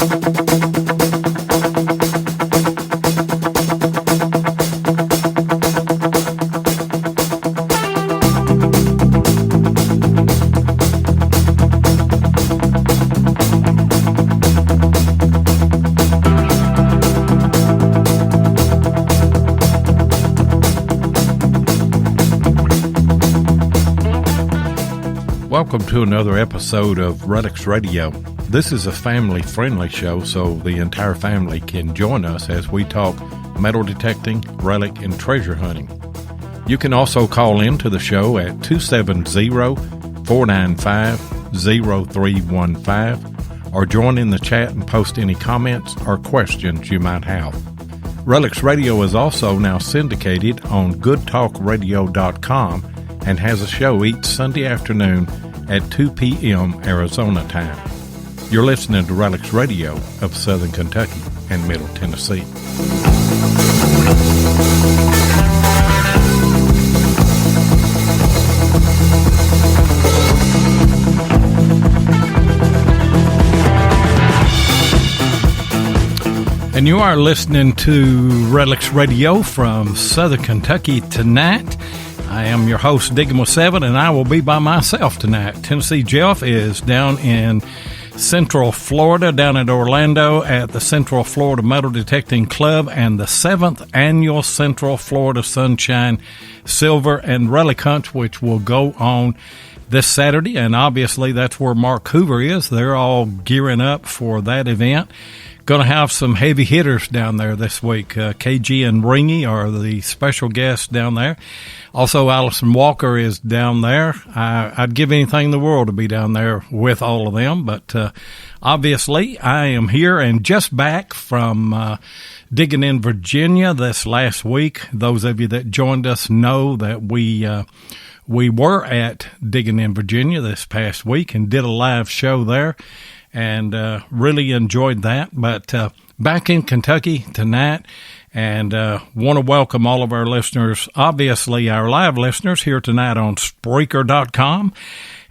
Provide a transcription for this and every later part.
Welcome to another episode of Relics Radio. This is a family-friendly show, so the entire family can join us as we talk metal detecting, relic, and treasure hunting. You can also call in to the show at 270-495-0315 or join in the chat and post any comments or questions you might have. Relics Radio is also now syndicated on goodtalkradio.com and has a show each Sunday afternoon at 2 p.m. Arizona time. You're listening to Relics Radio of Southern Kentucky and Middle Tennessee. And you are listening to Relics Radio from Southern Kentucky tonight. I am your host, Diggin' with Seven, and I will be by myself tonight. Tennessee Jeff is down in Central Florida, down at Orlando at the Central Florida Metal Detecting Club and the 7th Annual Central Florida Sunshine Silver and Relic Hunt, which will go on this Saturday. And obviously that's where Mark Hoover is. They're all gearing up for that event. Going to have some heavy hitters down there this week. KG and Ringy are the special guests down there. Also, Allison Walker is down there. I'd give anything in the world to be down there with all of them. But obviously, I am here and just back from digging in Virginia this last week. Those of you that joined us know that we were at Digging in Virginia this past week and did a live show there. And really enjoyed that. But back in Kentucky tonight, and want to welcome all of our listeners, obviously our live listeners here tonight on Spreaker.com,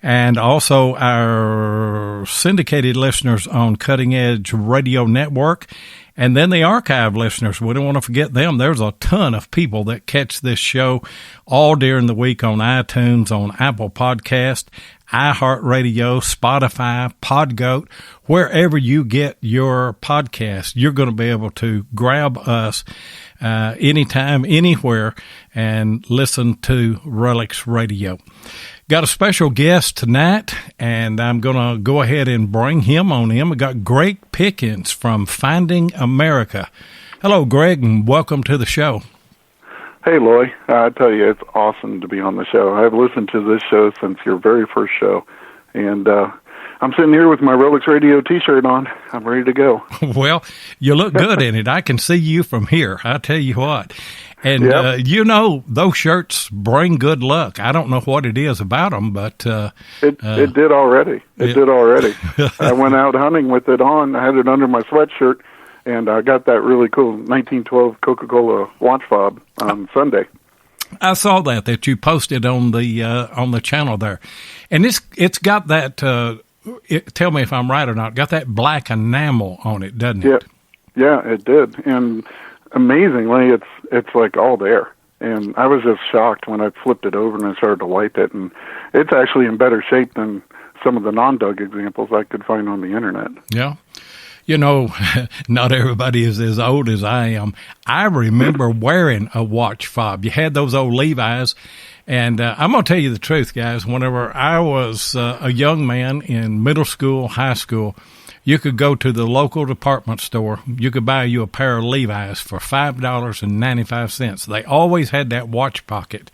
and also our syndicated listeners on Cutting Edge Radio Network, and then the archive listeners. We don't want to forget them. There's a ton of people that catch this show all during the week on iTunes, on Apple Podcast, iHeartRadio, Spotify, Podgoat, wherever you get your podcast, you're going to be able to grab us anytime, anywhere, and listen to Relics Radio. Got a special guest tonight, and I'm going to go ahead and bring him on in. We got Greg Pickens from Finding America. Hello, Greg, and welcome to the show. Hey, Loy. I tell you, it's awesome to be on the show. I've listened to this show since your very first show, and I'm sitting here with my Relics Radio T-shirt on. I'm ready to go. Well, you look good in it. I can see you from here. I tell you what. And, yep. You know, those shirts bring good luck. I don't know what it is about them, but... It did already. It did already. I went out hunting with it on. I had it under my sweatshirt. And I got that really cool 1912 Coca-Cola watch fob on Sunday. I saw that you posted on the channel there, and it's got that. Tell me if I'm right or not. Got that black enamel on it, doesn't it? Yeah, it did. And amazingly, it's like all there. And I was just shocked when I flipped it over and I started to wipe it, and it's actually in better shape than some of the non-dug examples I could find on the internet. Yeah. You know, not everybody is as old as I am. I remember wearing a watch fob. You had those old Levi's. And I'm going to tell you the truth, guys. Whenever I was a young man in middle school, high school, you could go to the local department store. You could buy you a pair of Levi's for $5.95. They always had that watch pocket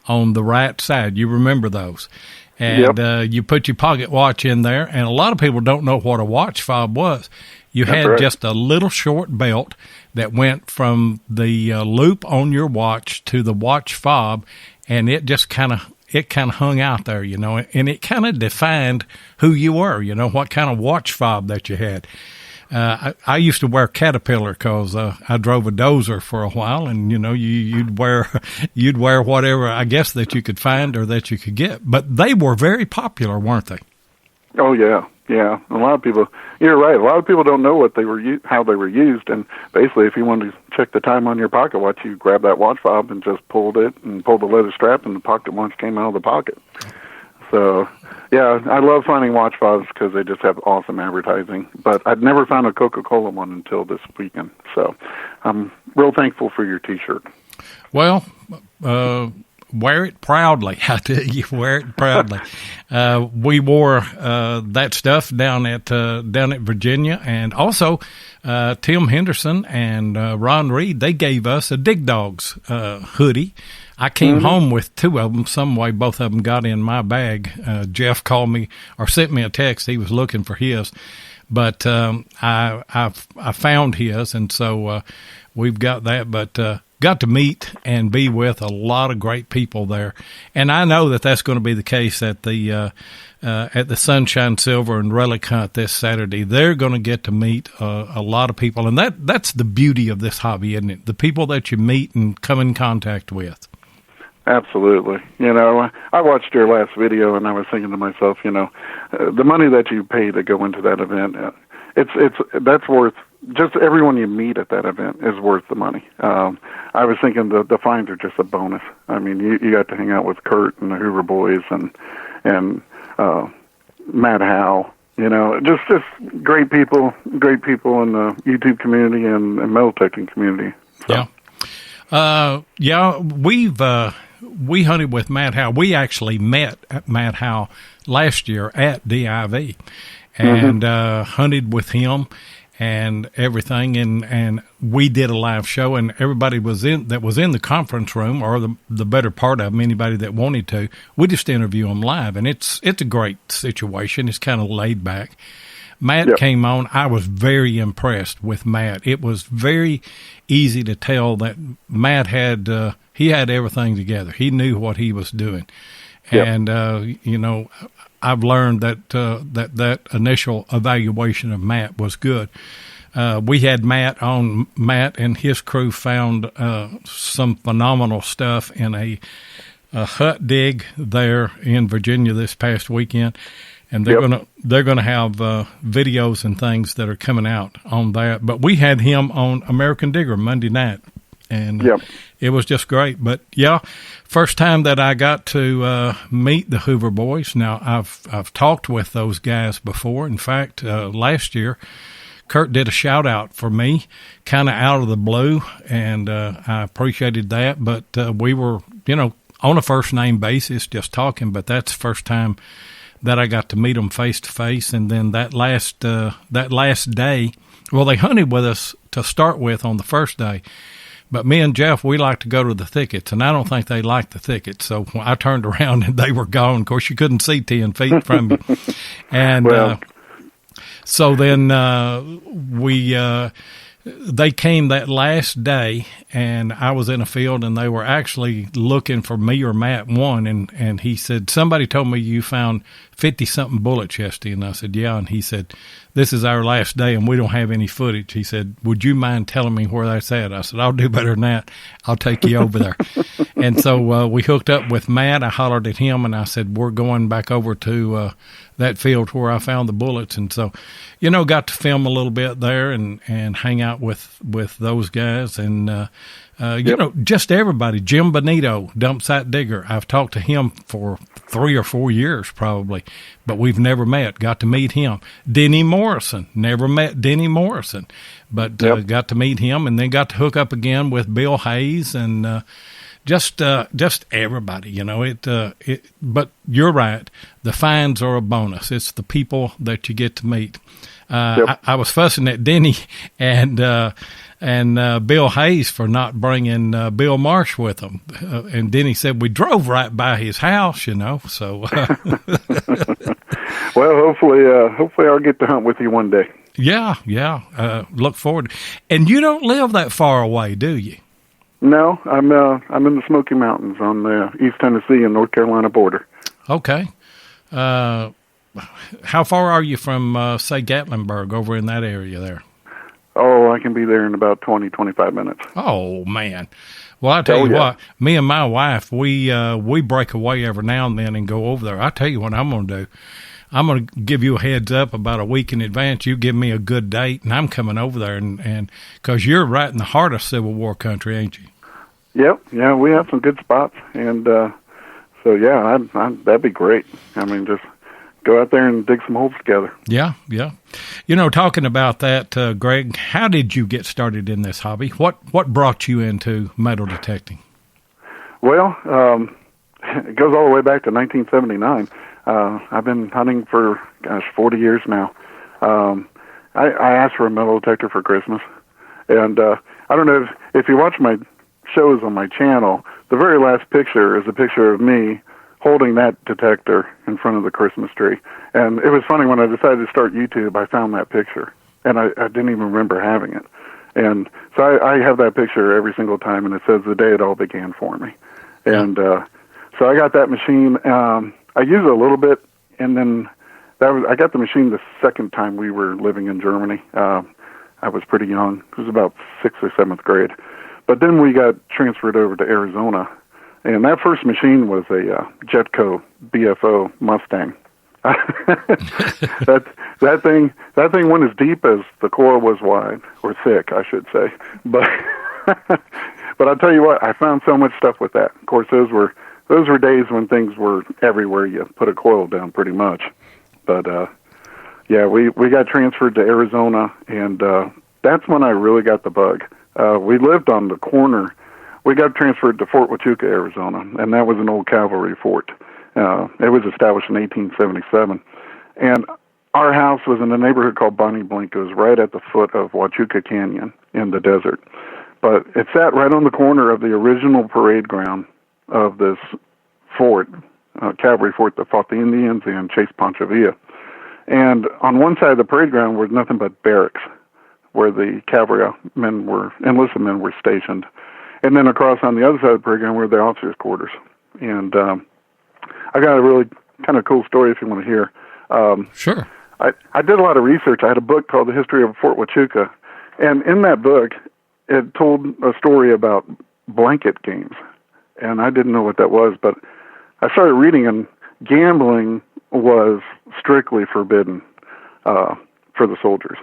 on the right side. You remember those. And yep. You put your pocket watch in there, and a lot of people don't know what a watch fob was. You That's had right. just a little short belt that went from the loop on your watch to the watch fob, and it just kind of hung out there, you know, and it kind of defined who you were, you know, what kind of watch fob that you had. I used to wear Caterpillar because I drove a dozer for a while, and you know you'd wear whatever I guess that you could find or that you could get. But they were very popular, weren't they? Oh yeah, Yeah, a lot of people. You're right. A lot of people don't know what they were, how they were used, and basically, if you wanted to check the time on your pocket watch, you grab that watch fob and just pulled it and pulled the leather strap, and the pocket watch came out of the pocket. So, yeah, I love finding watch fobs because they just have awesome advertising. But I'd never found a Coca-Cola one until this weekend. So, I'm real thankful for your T-shirt. Well, wear it proudly. I tell you, wear it proudly. We wore that stuff down at Virginia, and also Tim Henderson and Ron Reed. They gave us a Dig Dogs hoodie. I came home with two of them. Some way, both of them got in my bag. Jeff called me or sent me a text. He was looking for his, but I found his, and so we've got that. But got to meet and be with a lot of great people there, and I know that that's going to be the case at the Sunshine Silver and Relic Hunt this Saturday. They're going to get to meet a lot of people, and that's the beauty of this hobby, isn't it? The people that you meet and come in contact with. Absolutely. You know, I watched your last video, and I was thinking to myself, you know, the money that you pay to go into that event, that's worth. Just everyone you meet at that event is worth the money. I was thinking the fines are just a bonus. I mean, you got to hang out with Kurt and the Hoover Boys and Matt Howe. You know, just great people in the YouTube community and metal detecting community. So. Yeah. We hunted with Matt Howe. We actually met Matt Howe last year at DIV and hunted with him and everything, and we did a live show, and everybody that was in the conference room, or the better part of them, anybody that wanted to, we just interview them live, and it's a great situation. It's kind of laid back. Matt came on. I was very impressed with Matt. It was very easy to tell that Matt had everything together. He knew what he was doing, and you know, I've learned that initial evaluation of Matt was good. We had Matt on. Matt and his crew found some phenomenal stuff in a hut dig there in Virginia this past weekend. And they're gonna have videos and things that are coming out on that. But we had him on American Digger Monday night, and it was just great. But first time that I got to meet the Hoover Boys. Now I've talked with those guys before. In fact, last year, Kurt did a shout out for me, kind of out of the blue, and I appreciated that. But we were, you know, on a first name basis, just talking. But that's the first time that I got to meet them face to face. And then that last day, well, they hunted with us to start with on the first day, but me and Jeff, we like to go to the thickets, and I don't think they liked the thickets. So I turned around and they were gone. Of course, you couldn't see 10 feet from you. And so then they came that last day, and I was in a field, and they were actually looking for me or Matt one, and he said, somebody told me you found 50-something bullet chesty, and I said, yeah, and he said, this is our last day, and we don't have any footage. He said, would you mind telling me where that's at? I said, I'll do better than that. I'll take you over there. And so we hooked up with Matt. I hollered at him, and I said, we're going back over to that field where I found the bullets. And so, you know, got to film a little bit there and hang out with those guys. And, you know, just everybody. Jim Benito, Dump Site Digger. I've talked to him for 3 or 4 years probably, but we've never met. Got to meet him. Denny Morrison. Never met Denny Morrison, but got to meet him, and then got to hook up again with Bill Hayes and just everybody, you know. But you're right. The fines are a bonus. It's the people that you get to meet. I was fussing at Denny and Bill Hayes for not bringing Bill Marsh with them. And Denny said, we drove right by his house, you know. So, well, hopefully I'll get to hunt with you one day. Yeah. Look forward. And you don't live that far away, do you? No, I'm in the Smoky Mountains on the East Tennessee and North Carolina border. Okay. How far are you from, say, Gatlinburg, over in that area there? Oh, I can be there in about 20, 25 minutes. Oh, man. Well, I tell you what, me and my wife, we break away every now and then and go over there. I tell you what I'm going to do. I'm going to give you a heads up about a week in advance. You give me a good date, and I'm coming over there, and because you're right in the heart of Civil War country, ain't you? Yep. Yeah, we have some good spots, and so yeah, that'd be great. I mean, just go out there and dig some holes together. Yeah, yeah. You know, talking about that, Greg, how did you get started in this hobby? What brought you into metal detecting? Well, it goes all the way back to 1979. I've been hunting for 40 years now. I asked for a metal detector for Christmas, and I don't know if you watch my shows on my channel, the very last picture is a picture of me holding that detector in front of the Christmas tree. And it was funny, when I decided to start YouTube, I found that picture, and I didn't even remember having it. And so I have that picture every single time, and it says the day it all began for me. And so I got that machine. I used it a little bit, and then I got the machine the second time we were living in Germany. I was pretty young. It was about 6th or 7th grade. But then we got transferred over to Arizona, and that first machine was a Jetco BFO Mustang. that thing went as deep as the core was wide, or thick, I should say. But but I'll tell you what, I found so much stuff with that. Of course, those were days when things were everywhere. You put a coil down, pretty much. But yeah, we got transferred to Arizona, and that's when I really got the bug. We lived on the corner. We got transferred to Fort Huachuca, Arizona, and that was an old cavalry fort. It was established in 1877. And our house was in a neighborhood called Bonnie Blink. It was right at the foot of Huachuca Canyon in the desert. But it sat right on the corner of the original parade ground of this fort, cavalry fort that fought the Indians and chased Pancho Villa. And on one side of the parade ground was nothing but barracks, where the enlisted men were stationed. And then across on the other side of the parade ground were the officers' quarters. And I got a really kind of cool story if you want to hear. Sure. I did a lot of research. I had a book called The History of Fort Huachuca. And in that book, it told a story about blanket games. And I didn't know what that was, but I started reading, and gambling was strictly forbidden for the soldiers.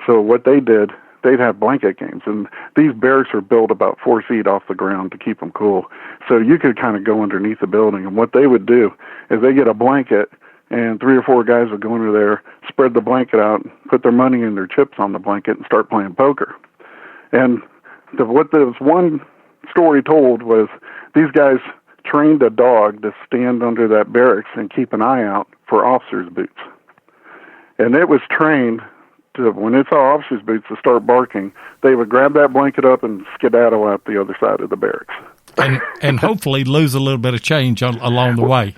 So what they did, they'd have blanket games, and these barracks were built about 4 feet off the ground to keep them cool. So you could kind of go underneath the building, and what they would do is they get a blanket, and 3 or 4 guys would go under there, spread the blanket out, put their money and their chips on the blanket, and start playing poker. And what this one story told was these guys trained a dog to stand under that barracks and keep an eye out for officers' boots. And it was trained to, when it saw officers' boots, to start barking, they would grab that blanket up and skedaddle out the other side of the barracks. And hopefully lose a little bit of change along the way.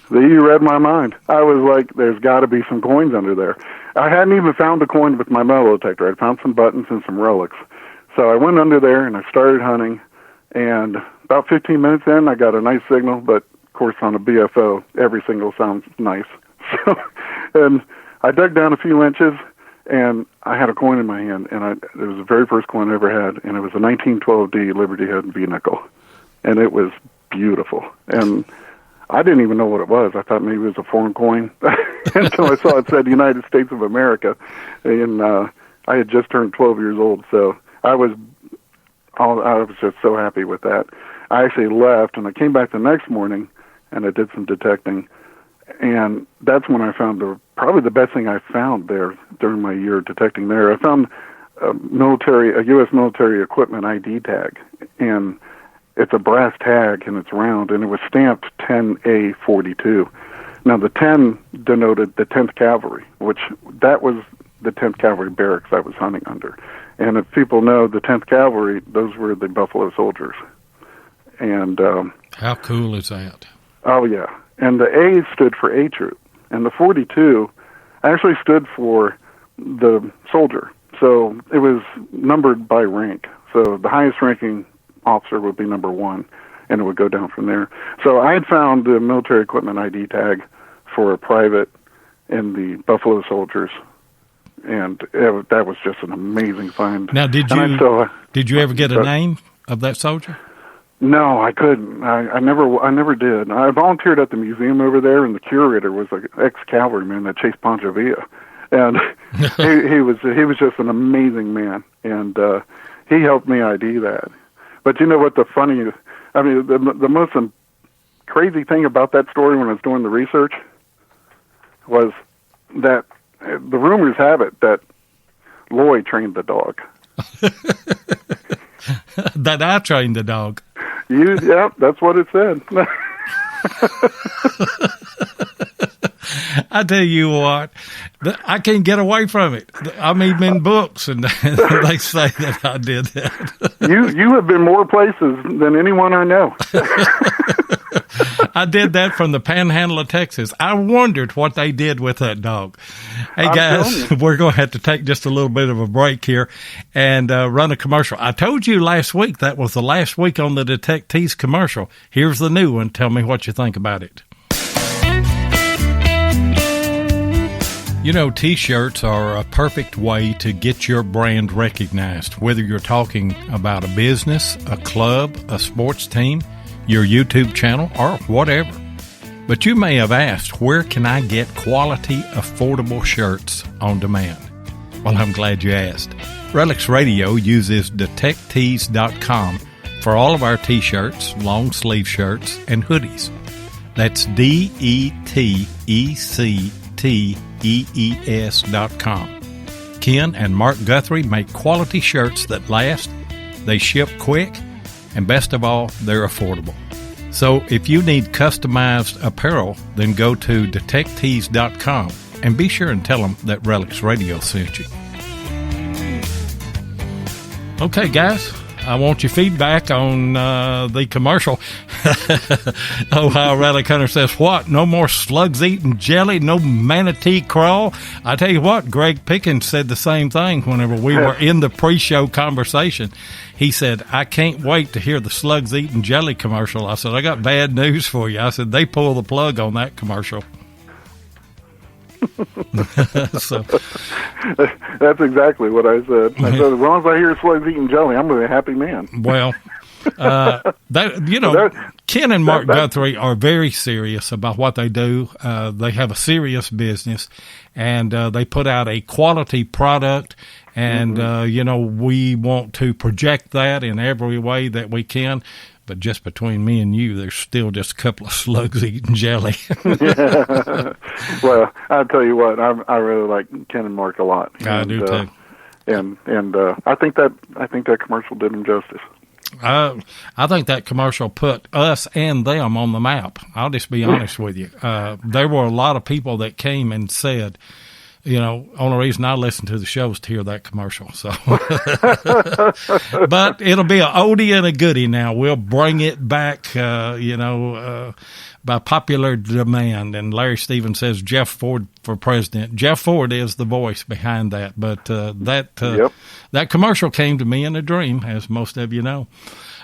You read my mind. I was like, there's got to be some coins under there. I hadn't even found a coin with my metal detector. I'd found some buttons and some relics. So I went under there and I started hunting, and about 15 minutes in, I got a nice signal, but of course on a BFO, every signal sounds nice. So, and I dug down a few inches, and I had a coin in my hand, and it was the very first coin I ever had, and it was a 1912D Liberty Head V nickel, and it was beautiful. And I didn't even know what it was. I thought maybe it was a foreign coin until I saw it said United States of America, and I had just turned 12 years old, so I was just so happy with that. I actually left, and I came back the next morning, and I did some detecting, and that's when I found probably the best thing I found there during my year detecting there. I found a U.S. military equipment ID tag, and it's a brass tag, and it's round, and it was stamped 10A42. Now, the 10 denoted the 10th Cavalry, which that was the 10th Cavalry barracks I was hunting under. And if people know the 10th Cavalry, those were the Buffalo Soldiers. And how cool is that? Oh, yeah. And the A stood for A Troop. And the 42 actually stood for the soldier. So it was numbered by rank. So the highest ranking officer would be number 1, and it would go down from there. So I had found the military equipment ID tag for a private in the Buffalo Soldiers, and that was just an amazing find. Now, did you ever get a name of that soldier? No, I couldn't. I never did. I volunteered at the museum over there, and the curator was an ex-cavalryman that chased Pancho Villa, and he was just an amazing man, and he helped me ID that. But you know what? The most crazy thing about that story when I was doing the research was that the rumors have it that Loy trained the dog. That I trained the dog. Yeah, that's what it said. I tell you what, I can't get away from it. I'm even in books, and they say that I did that. You have been more places than anyone I know. I did that from the Panhandle of Texas. I wondered what they did with that dog. Hey, guys, we're going to have to take just a little bit of a break here and run a commercial. I told you last week that was the last week on the Detectees commercial. Here's the new one. Tell me what you think about it. You know, T-shirts are a perfect way to get your brand recognized, whether you're talking about a business, a club, a sports team, your YouTube channel, or whatever. But you may have asked, where can I get quality, affordable shirts on demand? Well, I'm glad you asked. Relics Radio uses Detectees.com for all of our T-shirts, long sleeve shirts, and hoodies. That's DETECTEES.com. Ken and Mark Guthrie make quality shirts that last, they ship quick, and best of all, they're affordable. So if you need customized apparel, then go to Detectees.com and be sure and tell them that Relics Radio sent you. Okay, guys, I want your feedback on the commercial. Ohio Relic Hunter says, what? No more slugs eating jelly? No manatee crawl? I tell you what, Greg Pickens said the same thing whenever we were in the pre-show conversation. He said, I can't wait to hear the slugs eating jelly commercial. I said, I got bad news for you. I said, they pulled the plug on that commercial. So, that's exactly what I said. I said, as long as I hear slugs eating jelly, I'm going to be a happy man. Well, Ken and Mark Guthrie are very serious about what they do. They have a serious business, and they put out a quality product. And, we want to project that in every way that we can. But just between me and you, there's still just a couple of slugs eating jelly. Well, I'll tell you what, I really like Ken and Mark a lot. I do too. And I think that commercial did them justice. I think that commercial put us and them on the map. I'll just be honest with you. There were a lot of people that came and said, only reason I listen to the show is to hear that commercial. So, but it'll be an oldie and a goodie now. We'll bring it back, by popular demand. And Larry Stevens says Jeff Ford for president. Jeff Ford is the voice behind that. But that commercial came to me in a dream, as most of you know.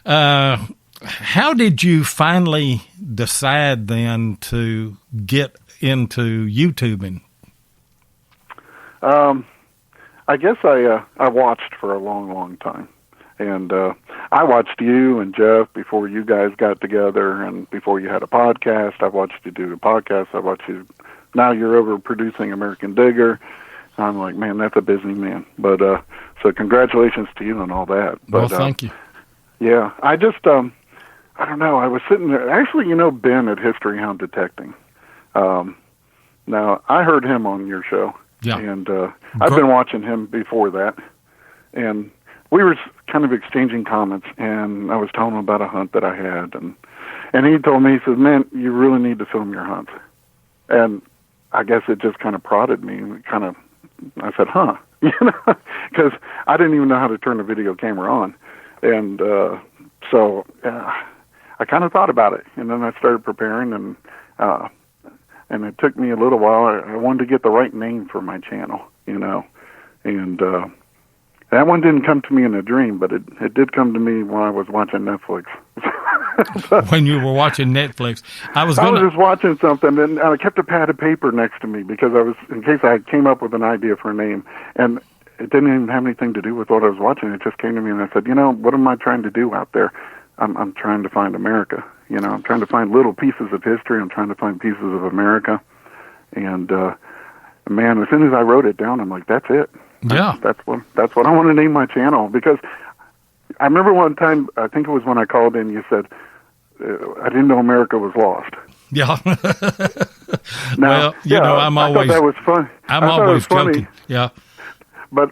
How did you finally decide then to get into YouTubing? I guess I watched for a long, long time. And I watched you and Jeff before you guys got together and before you had a podcast. I watched you do a podcast. I watched you. Now you're over producing American Digger. I'm like, man, that's a busy man. But so congratulations to you and all that. But, well, thank you. Yeah, I just, I don't know. I was sitting there. Actually, Ben at History Hound Detecting. Now, I heard him on your show. Yeah. And I've been watching him before that. And we were kind of exchanging comments, and I was telling him about a hunt that I had. And he told me, he says, man, you really need to film your hunts. And I guess it just kind of prodded me. I said, huh? Because I didn't even know how to turn the video camera on. And so I kind of thought about it. And then I started preparing, and it took me a little while. I wanted to get the right name for my channel, and that one didn't come to me in a dream, but it did come to me when I was watching Netflix. When you were watching Netflix, I was just watching something, and I kept a pad of paper next to me because in case I came up with an idea for a name, and it didn't even have anything to do with what I was watching. It just came to me, and I said, what am I trying to do out there? I'm trying to find America. You know, I'm trying to find little pieces of history. I'm trying to find pieces of America. And man, as soon as I wrote it down, I'm like, that's it. Yeah, that's what I want to name my channel. Because I remember one time, I think it was when I called in, you said, I didn't know America was lost. Yeah. Now, well, I'm always, I thought that was fun. I'm always joking. Yeah. But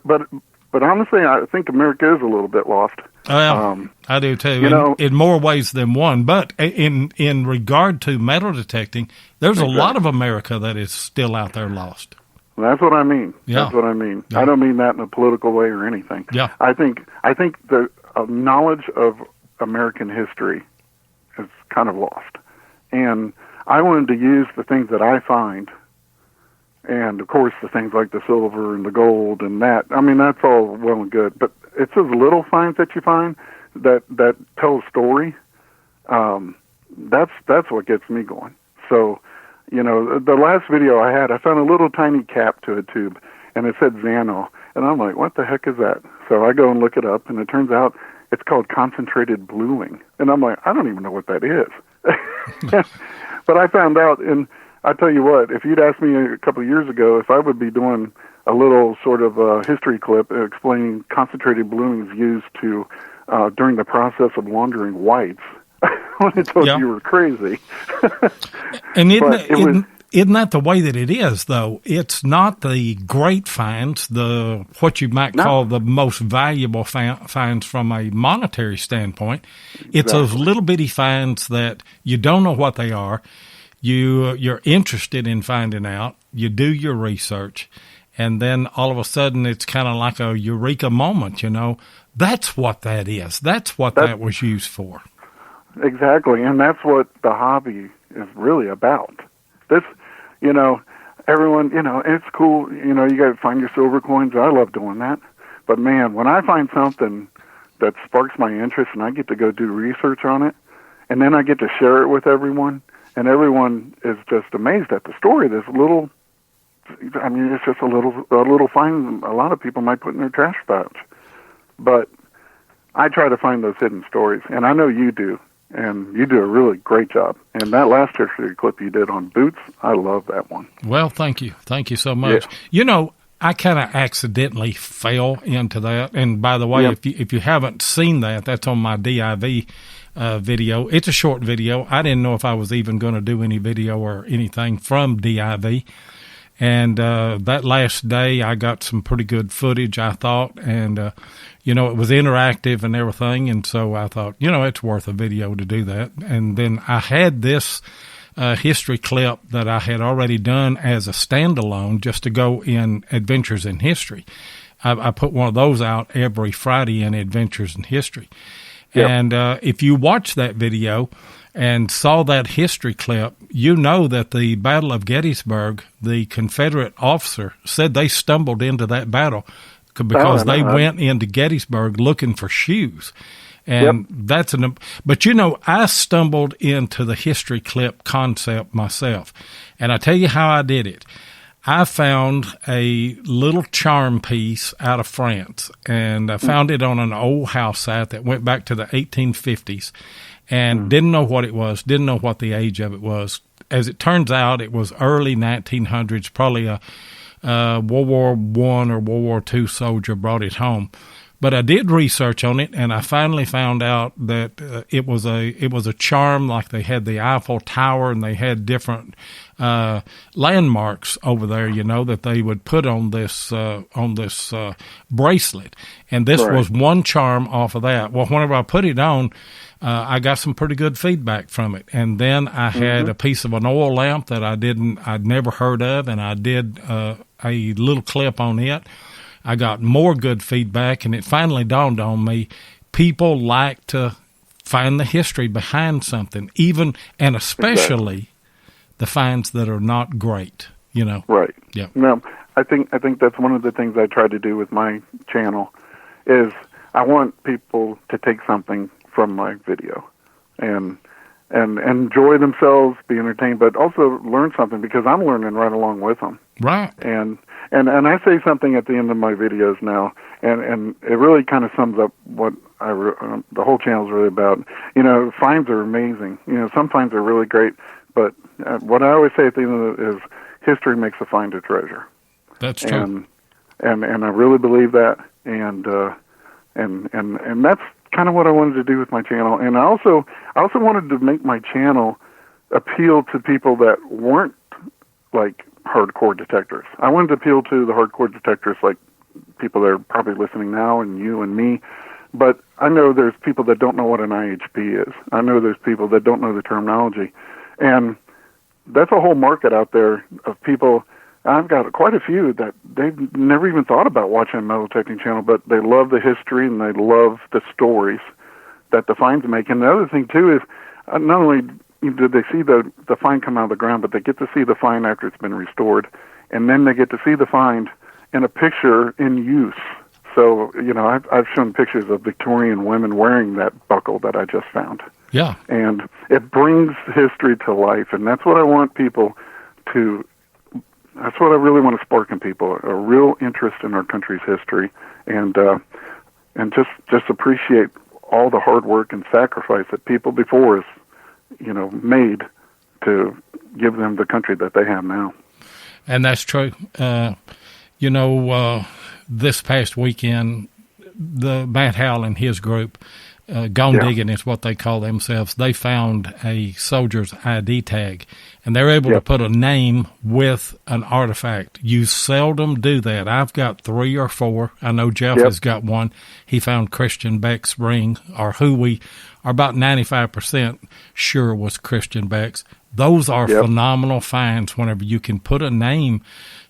honestly, I think America is a little bit lost. Well, I do too. You know, in more ways than one. But in regard to metal detecting, there's a lot of America that is still out there lost. That's what I mean. Yeah. That's what I mean. Yeah. I don't mean that in a political way or anything. Yeah. I think the knowledge of American history is kind of lost. And I wanted to use the things that I find, and of course the things like the silver and the gold and that. I mean, that's all well and good, but it's those little finds that you find that tell a story. That's what gets me going. So, you know, the last video I had, I found a little tiny cap to a tube, and it said Xano, and I'm like, what the heck is that? So I go and look it up, and it turns out it's called concentrated bluing, and I'm like, I don't even know what that is. But I found out, and I tell you what, if you'd asked me a couple of years ago if I would be doing a little sort of history clip explaining concentrated bluing is used to during the process of laundering whites, I would have told you were crazy. And isn't that the way that it is, though? It's not the great finds, what you might call the most valuable finds from a monetary standpoint. It's those little bitty finds that you don't know what they are. You're interested in finding out. You do your research, and then all of a sudden it's kind of like a eureka moment. You know, that's what that is. That's what that was used for. Exactly, and that's what the hobby is really about. This, you know, everyone, you know, it's cool. You know, you got to find your silver coins. I love doing that. But man, when I find something that sparks my interest and I get to go do research on it, and then I get to share it with everyone, and everyone is just amazed at the story. This little, I mean, it's just a little find a lot of people might put in their trash pouch. But I try to find those hidden stories, and I know you do. And you do a really great job. And that last history clip you did on boots, I love that one. Well, thank you. Thank you so much. Yeah. You know, I kind of accidentally fell into that. And by the way, if you haven't seen that, that's on my DIV video. It's a short video. I didn't know if I was even going to do any video or anything from DIV. And that last day, I got some pretty good footage, I thought. And, you know, it was interactive and everything. And so I thought, you know, it's worth a video to do that. And then I had this history clip that I had already done as a standalone just to go in Adventures in History. I put one of those out every Friday in Adventures in History. Yep. And if you watch that video and saw that history clip, you know that the Battle of Gettysburg, the Confederate officer said they stumbled into that battle because they went into Gettysburg looking for shoes. And but you know, I stumbled into the history clip concept myself. And I tell you how I did it. I found a little charm piece out of France, and I found it on an old house site that went back to the 1850s. And didn't know what it was, didn't know what the age of it was. As it turns out, it was early 1900s, probably a World War I or World War II soldier brought it home. But I did research on it, and I finally found out that it was a charm, like they had the Eiffel Tower, and they had different landmarks over there, you know, that they would put on this bracelet. And this was one charm off of that. Well, whenever I put it on, I got some pretty good feedback from it. And then I had a piece of an oil lamp that I'd never heard of, and I did a little clip on it. I got more good feedback, and it finally dawned on me, people like to find the history behind something, even and especially the finds that are not great, you know. Right. Yeah. No, I think that's one of the things I try to do with my channel is I want people to take something from my video. And and enjoy themselves, be entertained, but also learn something, because I'm learning right along with them. Right. And I say something at the end of my videos now, and it really kind of sums up what the whole channel is really about. You know, finds are amazing. You know, some finds are really great, but what I always say at the end of it is, history makes a find a treasure. That's true. And I really believe that, and that's kind of what I wanted to do with my channel. And I also wanted to make my channel appeal to people that weren't like hardcore detectors. I wanted to appeal to the hardcore detectors, like people that are probably listening now, and you and me. But I know there's people that don't know what an IHP is. I know there's people that don't know the terminology. And that's a whole market out there of people. I've got quite a few that they've never even thought about watching a metal detecting channel, but they love the history and they love the stories that the finds make. And the other thing, too, is not only did they see the find come out of the ground, but they get to see the find after it's been restored. And then they get to see the find in a picture in use. So, you know, I've shown pictures of Victorian women wearing that buckle that I just found. Yeah. And it brings history to life, and that's what I want people to, that's what I really want to spark in people, a real interest in our country's history, and just appreciate all the hard work and sacrifice that people before us, you know, made to give them the country that they have now. And that's true. You know, this past weekend, the Matt Howell and his group, Gone Digging is what they call themselves, they found a soldier's ID tag, and they're able to put a name with an artifact. You seldom do that. I've got 3 or 4. I know Jeff has got one. He found Christian Beck's ring, or who we are about 95% sure was Christian Beck's. Those are phenomenal finds whenever you can put a name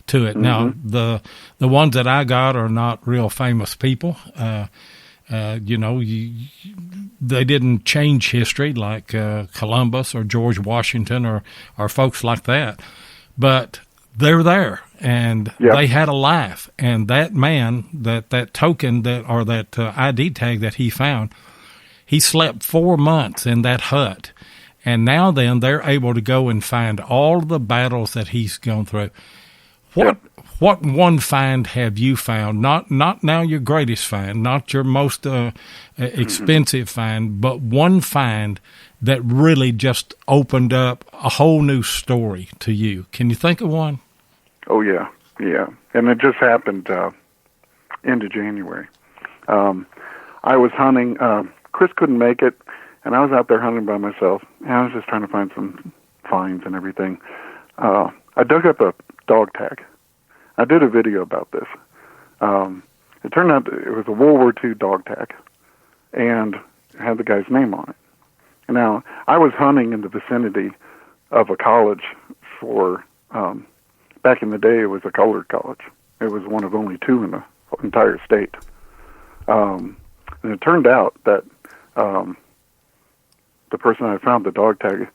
to it. Now, the ones that I got are not real famous people. You know, they didn't change history like Columbus or George Washington or folks like that. But they're there, and they had a life. And that man, that token or that ID tag that he found, he slept 4 months in that hut. And now then, they're able to go and find all the battles that he's gone through. What one find have you found? Not now your greatest find, not your most expensive find, but one find that really just opened up a whole new story to you. Can you think of one? Oh, yeah. And it just happened into January. I was hunting. Chris couldn't make it, and I was out there hunting by myself, and I was just trying to find some finds and everything. I dug up a dog tag. I did a video about this. It turned out it was a World War II dog tag, and it had the guy's name on it. Now, I was hunting in the vicinity of a college for, back in the day, it was a colored college. It was one of only 2 in the entire state. And it turned out that the person I found the dog tag,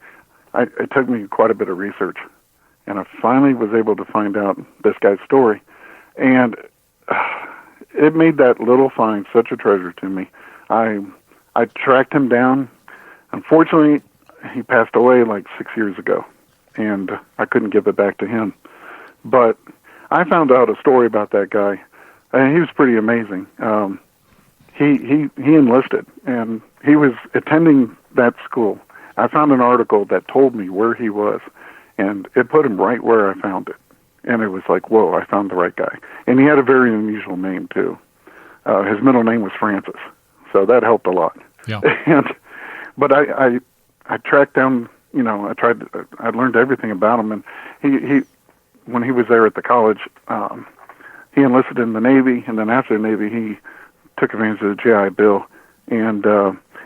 it took me quite a bit of research. And I finally was able to find out this guy's story. And it made that little find such a treasure to me. I tracked him down. Unfortunately, he passed away like 6 years ago, and I couldn't give it back to him. But I found out a story about that guy, and he was pretty amazing. He enlisted, and he was attending that school. I found an article that told me where he was, and it put him right where I found it. And it was like, whoa, I found the right guy. And he had a very unusual name, too. His middle name was Francis, so that helped a lot. Yeah. But I tracked down, you know, I learned everything about him. And he when he was there at the college, he enlisted in the Navy, and then after the Navy, he took advantage of the GI Bill. And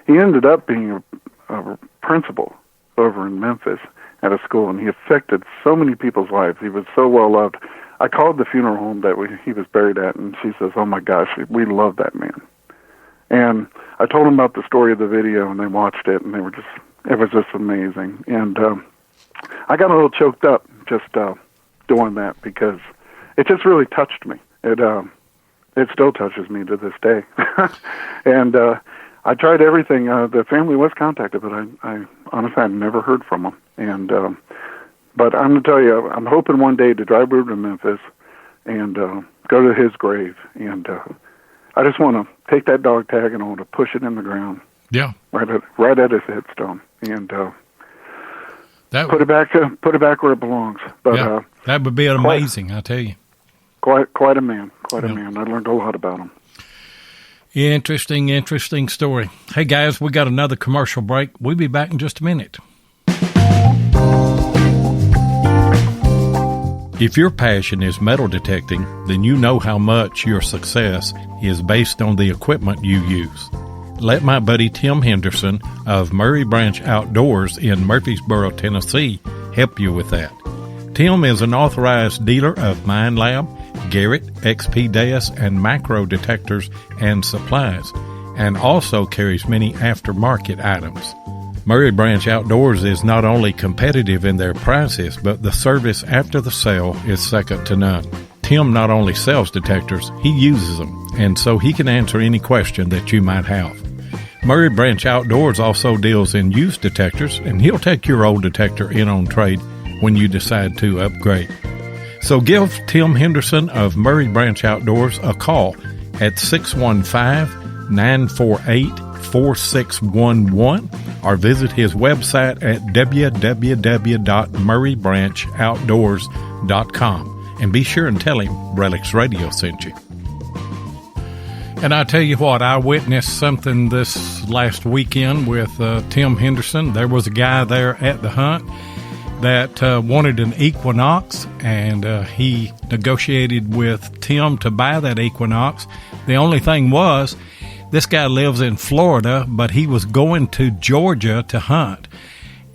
he ended up being a principal over in Memphis at a school, and he affected so many people's lives. He was so well loved. I called the funeral home that he was buried at, and she says, "Oh my gosh, we love that man." And I told them about the story of the video, and they watched it, and it was just amazing. And I got a little choked up just doing that, because it just really touched me. It still touches me to this day. And I tried everything. The family was contacted, but I honestly, I'd never heard from him. And but I'm going to tell you, I'm hoping one day to drive over to Memphis and go to his grave. And I just want to take that dog tag and I want to push it in the ground. Yeah. Right at his headstone. And put it back where it belongs. But yeah, that would be amazing, I tell you. Quite a man. Quite a man. I learned a lot about him. Interesting story. Hey, guys, we got another commercial break. We'll be back in just a minute. If your passion is metal detecting, then you know how much your success is based on the equipment you use. Let my buddy Tim Henderson of Murray Branch Outdoors in Murfreesboro, Tennessee, help you with that. Tim is an authorized dealer of Mine Lab, Garrett, XP-DES, and macro detectors and supplies, and also carries many aftermarket items. Murray Branch Outdoors is not only competitive in their prices, but the service after the sale is second to none. Tim not only sells detectors, he uses them, and so he can answer any question that you might have. Murray Branch Outdoors also deals in used detectors, and he'll take your old detector in on trade when you decide to upgrade. So give Tim Henderson of Murray Branch Outdoors a call at 615-948-4611 or visit his website at www.murraybranchoutdoors.com and be sure and tell him Relics Radio sent you. And I tell you what, I witnessed something this last weekend with Tim Henderson. There was a guy there at the hunt that wanted an Equinox, and he negotiated with Tim to buy that Equinox. The only thing was, this guy lives in Florida, but he was going to Georgia to hunt.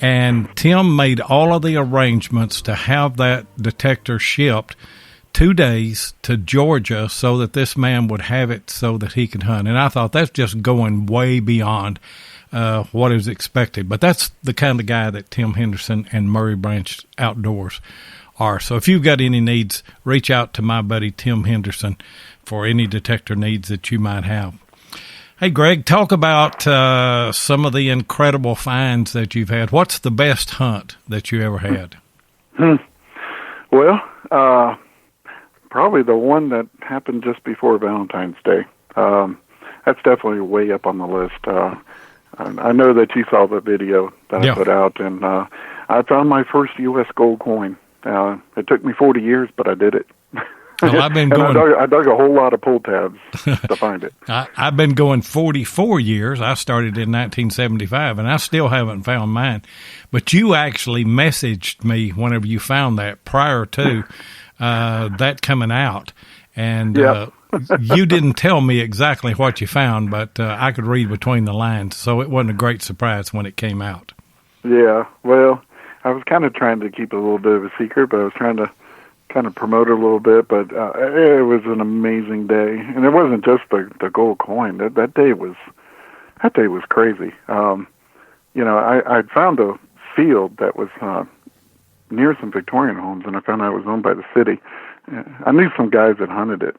And Tim made all of the arrangements to have that detector shipped 2 days to Georgia so that this man would have it so that he could hunt. And I thought that's just going way beyond what is expected. But that's the kind of guy that Tim Henderson and Murray Branch Outdoors are. So if you've got any needs, reach out to my buddy Tim Henderson for any detector needs that you might have. Hey, Greg, talk about some of the incredible finds that you've had. What's the best hunt that you ever had? Well, probably the one that happened just before Valentine's Day. That's definitely way up on the list. I know that you saw the video that I put out, and I found my first U.S. gold coin. It took me 40 years, but I did it. Well, I've been going. I dug a whole lot of pull tabs to find it. I've been going 44 years. I started in 1975, and I still haven't found mine. But you actually messaged me whenever you found that prior to that coming out, and you didn't tell me exactly what you found, but I could read between the lines, so it wasn't a great surprise when it came out. Yeah, well, I was kind of trying to keep it a little bit of a secret, but I was trying to kind of promote it a little bit, but it was an amazing day, and it wasn't just the gold coin. That day was crazy. I found a field that was near some Victorian homes, and I found out it was owned by the city. I knew some guys that hunted it,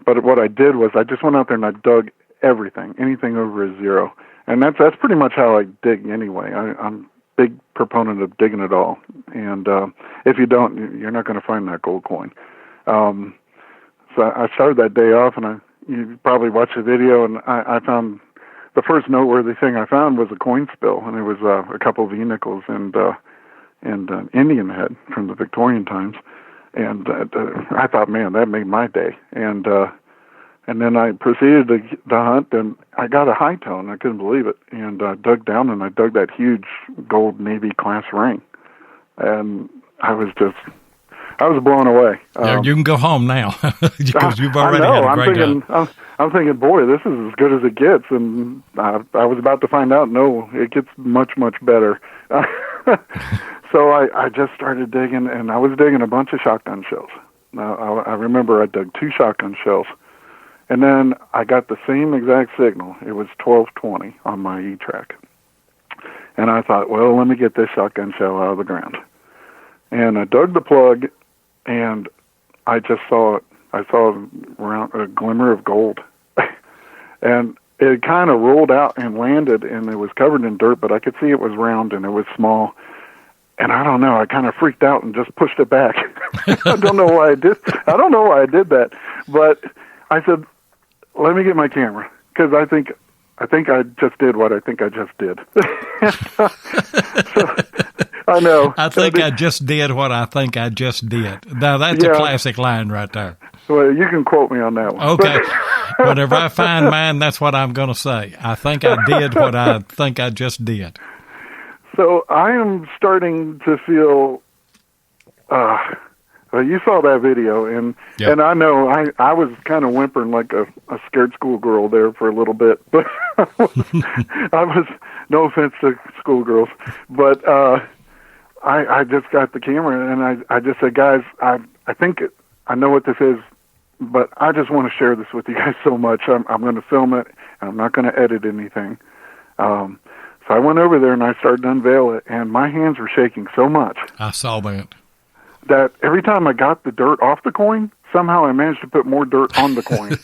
but what I did was I just went out there and I dug anything over a zero, and that's pretty much how I dig anyway. I'm big proponent of digging it all, and if you don't, you're not going to find that gold coin. So I started that day off, and you probably watched the video, and I found the first noteworthy thing I found was a coin spill, and it was a couple of e-nickels and an Indian head from the Victorian times, and I thought, man, that made my day, and then I proceeded to hunt, and I got a high tone. I couldn't believe it. And I dug down, and I dug that huge gold Navy class ring. And I was blown away. You can go home now because you've already had a great hunt. I'm thinking, boy, this is as good as it gets. And I was about to find out, no, it gets much, much better. So I just started digging, and I was digging a bunch of shotgun shells. Now, I remember I dug 2 shotgun shells. And then I got the same exact signal. It was 1220 on my E-track. And I thought, well, let me get this shotgun shell out of the ground. And I dug the plug, and I just saw it. I saw a glimmer of gold. And it kind of rolled out and landed, and it was covered in dirt, but I could see it was round and it was small. And I don't know, I kind of freaked out and just pushed it back. I don't know why I did that. But I said, let me get my camera, because I think I just did what I think I just did. So, I know. I think I just did what I think I just did. Now, that's a classic line right there. Well, you can quote me on that one. Okay. Whenever I find mine, that's what I'm going to say. I think I did what I think I just did. So I am starting to feel, you saw that video, and I know I was kind of whimpering like a scared schoolgirl there for a little bit, but I was, no offense to schoolgirls, but I just got the camera, and I just said, guys, I think I know what this is, but I just want to share this with you guys so much. I'm going to film it, and I'm not going to edit anything. So I went over there and I started to unveil it, and my hands were shaking so much. I saw that every time I got the dirt off the coin, somehow I managed to put more dirt on the coin.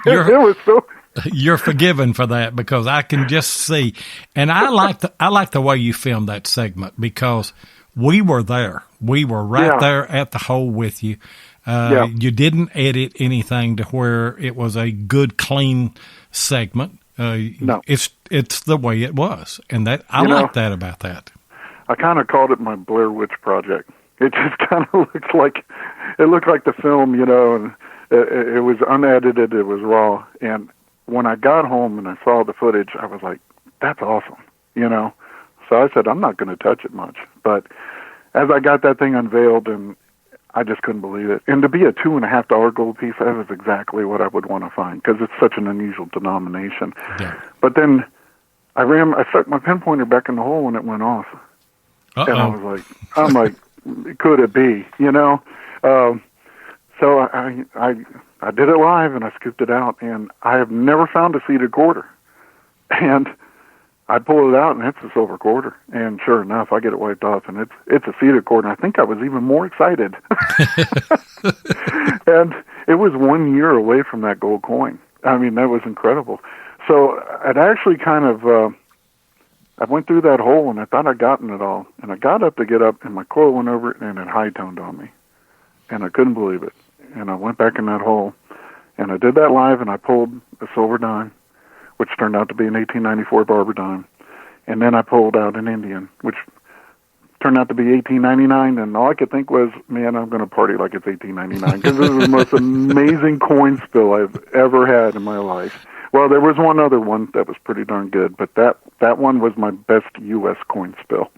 It was so. You're forgiven for that, because I can just see, and I like the way you filmed that segment, because we were there. We were right there at the hole with you. You didn't edit anything to where it was a good, clean segment. No, it's the way it was, and that I like that about that. I kind of called it my Blair Witch project. It just kind of looked like the film, and it was unedited, it was raw. And when I got home and I saw the footage, I was like, "That's awesome," So I said, "I'm not going to touch it much." But as I got that thing unveiled, and I just couldn't believe it. And to be a $2.50 gold piece, that was exactly what I would want to find, because it's such an unusual denomination. Yeah. But then I stuck my pinpointer back in the hole and it went off. Uh-oh. And I'm like, could it be? So I did it live and I scooped it out, and I have never found a seated quarter. And I pull it out, and it's a silver quarter. And sure enough, I get it wiped off, and it's a seated quarter. And I think I was even more excited. And it was 1 year away from that gold coin. I mean, that was incredible. So I'd actually kind of, I went through that hole, and I thought I'd gotten it all. And I got up to get up, and my coil went over it, and it high-toned on me. And I couldn't believe it. And I went back in that hole, and I did that live, and I pulled a silver dime, which turned out to be an 1894 Barber dime. And then I pulled out an Indian, which turned out to be 1899. And all I could think was, man, I'm going to party like it's 1899, because this is the most amazing coin spill I've ever had in my life. Well, there was one other one that was pretty darn good, but that one was my best U.S. coin spill.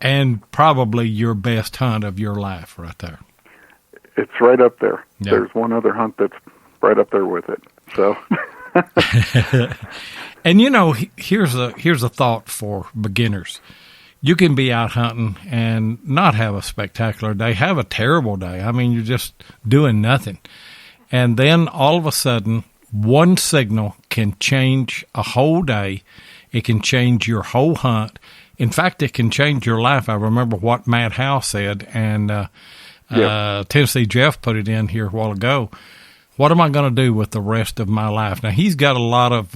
And probably your best hunt of your life right there. It's right up there. Yeah. There's one other hunt that's right up there with it. So... And here's a thought for beginners. You can be out hunting and not have a spectacular day, have a terrible day. I mean, you're just doing nothing. And then all of a sudden, one signal can change a whole day. It can change your whole hunt. In fact, it can change your life. I remember what Matt Howe said, and Tennessee Jeff put it in here a while ago. What am I going to do with the rest of my life? Now he's got a lot of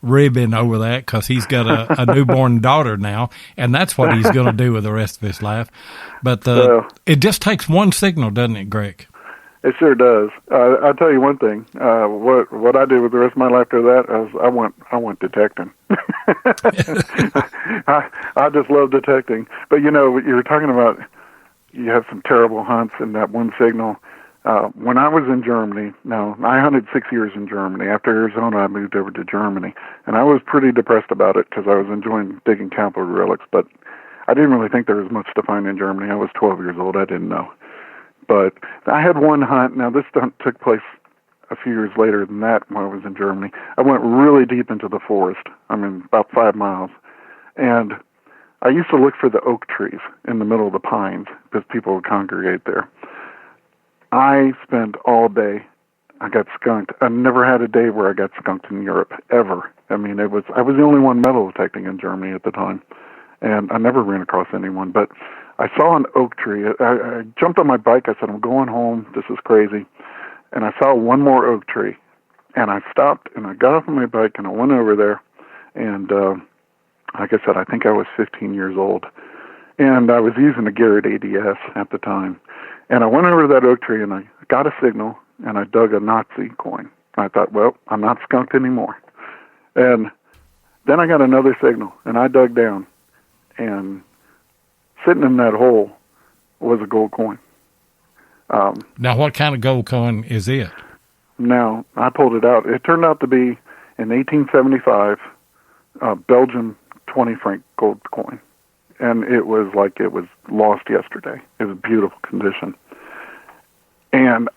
ribbon over that, because he's got a newborn daughter now, and that's what he's going to do with the rest of his life. But it just takes one signal, doesn't it, Greg? It sure does. I'll tell you one thing. What I did with the rest of my life after that is I went detecting. I just love detecting. But you were talking about, you have some terrible hunts and that one signal. When I was in Germany, I hunted 6 years in Germany. After Arizona, I moved over to Germany, and I was pretty depressed about it, because I was enjoying digging cowboy relics, but I didn't really think there was much to find in Germany. I was 12 years old. I didn't know. But I had one hunt. Now, this hunt took place a few years later than that when I was in Germany. I went really deep into the forest, about 5 miles, and I used to look for the oak trees in the middle of the pines, because people would congregate there. I spent all day. I got skunked. I never had a day where I got skunked in Europe, ever. I was the only one metal detecting in Germany at the time, and I never ran across anyone. But I saw an oak tree. I jumped on my bike. I said, I'm going home. This is crazy. And I saw one more oak tree, And I stopped, and I got off of my bike, and I went over there, and like I said, I think I was 15 years old, and I was using a Garrett ADS at the time. And I went over to that oak tree, and I got a signal, and I dug a Nazi coin. I thought, well, I'm not skunked anymore. And then I got another signal, and I dug down, and sitting in that hole was a gold coin. Now, what kind of gold coin is it? Now, I pulled it out. It turned out to be an 1875 Belgian 20 franc gold coin. And it was like it was lost yesterday. It was beautiful condition. And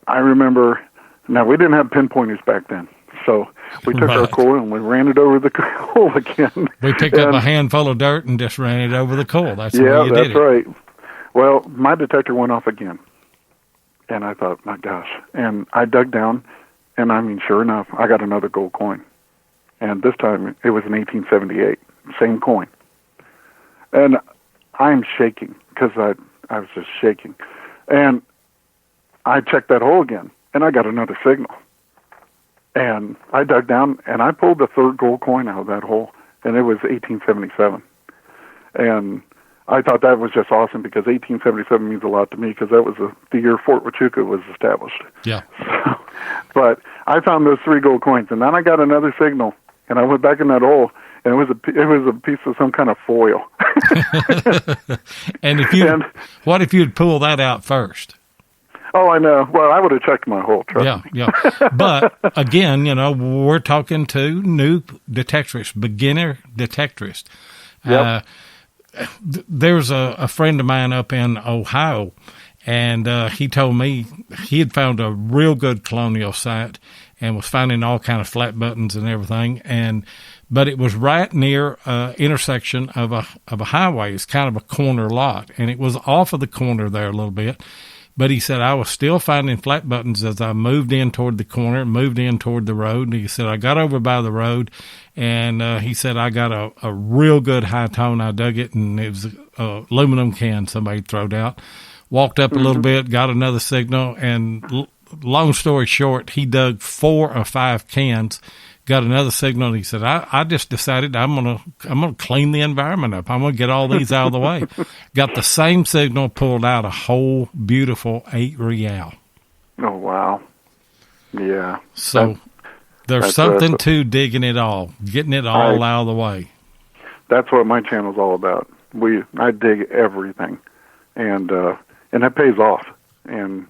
I remember, now we didn't have pinpointers back then. So we took our coil and we ran it over the coil again. We picked up a handful of dirt and just ran it over the coil. That's the way you did it. Yeah, that's right. Well, my detector went off again. And I thought, my gosh. And I dug down, and I mean, sure enough, I got another gold coin. And this time, it was an 1878, same coin. And I'm shaking, because I was just shaking. And I checked that hole again, and I got another signal. And I dug down, and I pulled the third gold coin out of that hole, and it was 1877. And I thought that was just awesome, because 1877 means a lot to me, because that was the year Fort Huachuca was established. Yeah. So, but I found those 3 gold coins, and then I got another signal, and I went back in that hole, and it was a piece of some kind of foil. And what if you'd pull that out first? Oh, I know. Well, I would have checked my hole. Trust me. Yeah. But again, we're talking to new detectorists, beginner detectorists. Yep. There's a friend of mine up in Ohio, and he told me he had found a real good colonial site and was finding all kind of flat buttons and everything. But it was right near intersection of a highway. It's kind of a corner lot, and it was off of the corner there a little bit. But he said, I was still finding flat buttons as I moved in toward the corner, moved in toward the road. And he said, I got over by the road, and he said, I got a real good high tone. I dug it, and it was an aluminum can somebody throwed out. Walked up a little bit, got another signal, and long story short, he dug 4 or 5 cans, got another signal, and he said, I just decided I'm gonna clean the environment up. I'm gonna get all these out of the way. Got the same signal, pulled out a whole beautiful 8 real. Oh, wow. Yeah. So there's something to digging it all, getting it all out of the way. That's what my channel's all about. I dig everything, and that pays off. And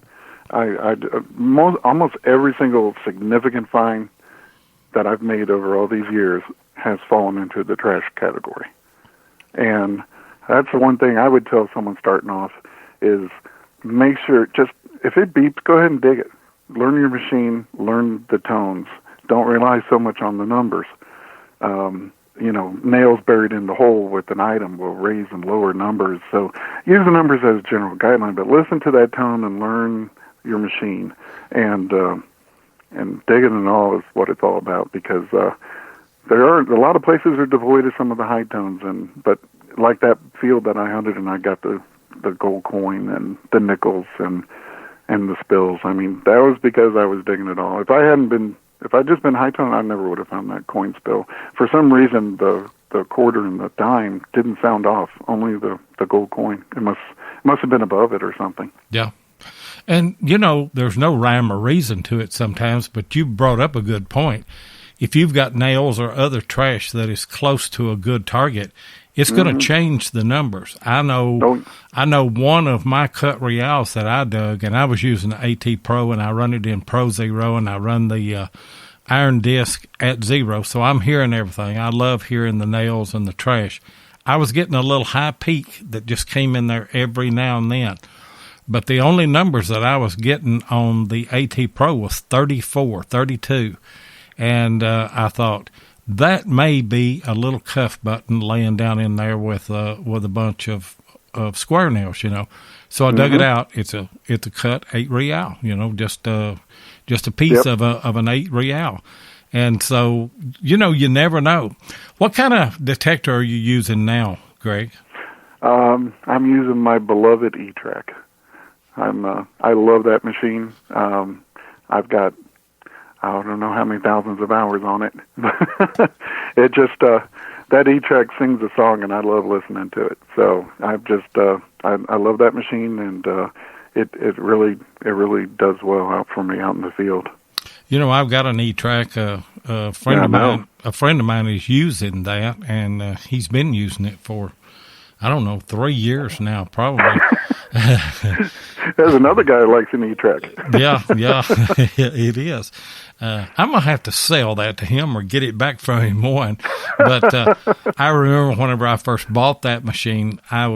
almost every single significant find that I've made over all these years has fallen into the trash category. And that's the one thing I would tell someone starting off is make sure, just if it beeps, go ahead and dig it. Learn your machine, learn the tones. Don't rely so much on the numbers. Nails buried in the hole with an item will raise and lower numbers. So use the numbers as a general guideline, but listen to that tone and learn your machine. And digging and all is what it's all about, because there are a lot of places are devoid of some of the high tones, but like that field that I hunted, and I got the gold coin and the nickels and the spills. I mean, that was because I was digging it all. If I'd just been high tone, I never would have found that coin spill. For some reason, the quarter and the dime didn't sound off. Only the gold coin. It must have been above it or something. Yeah. And, there's no rhyme or reason to it sometimes, but you brought up a good point. If you've got nails or other trash that is close to a good target, it's going to change the numbers. I know one of my cut reals that I dug, and I was using the AT Pro, and I run it in Pro Zero, and I run the iron disc at 0, so I'm hearing everything. I love hearing the nails and the trash. I was getting a little high peak that just came in there every now and then. But the only numbers that I was getting on the AT Pro was 34, 32. And I thought, that may be a little cuff button laying down in there with a bunch of square nails, So I dug it out. It's a cut 8 real, just a piece of an 8 real. And so, you never know. What kind of detector are you using now, Greg? I'm using my beloved E-Track. I love that machine. I don't know how many thousands of hours on it. It just, that E-Track sings a song, and I love listening to it. So I've just, I love that machine, and it really does well out for me out in the field. You know, I've got an E-Track. A friend of mine is using that, and he's been using it for, I don't know, 3 years now, probably. There's another guy who likes an E-Track. Yeah, it is. I'm going to have to sell that to him or get it back from him one. But I remember whenever I first bought that machine, I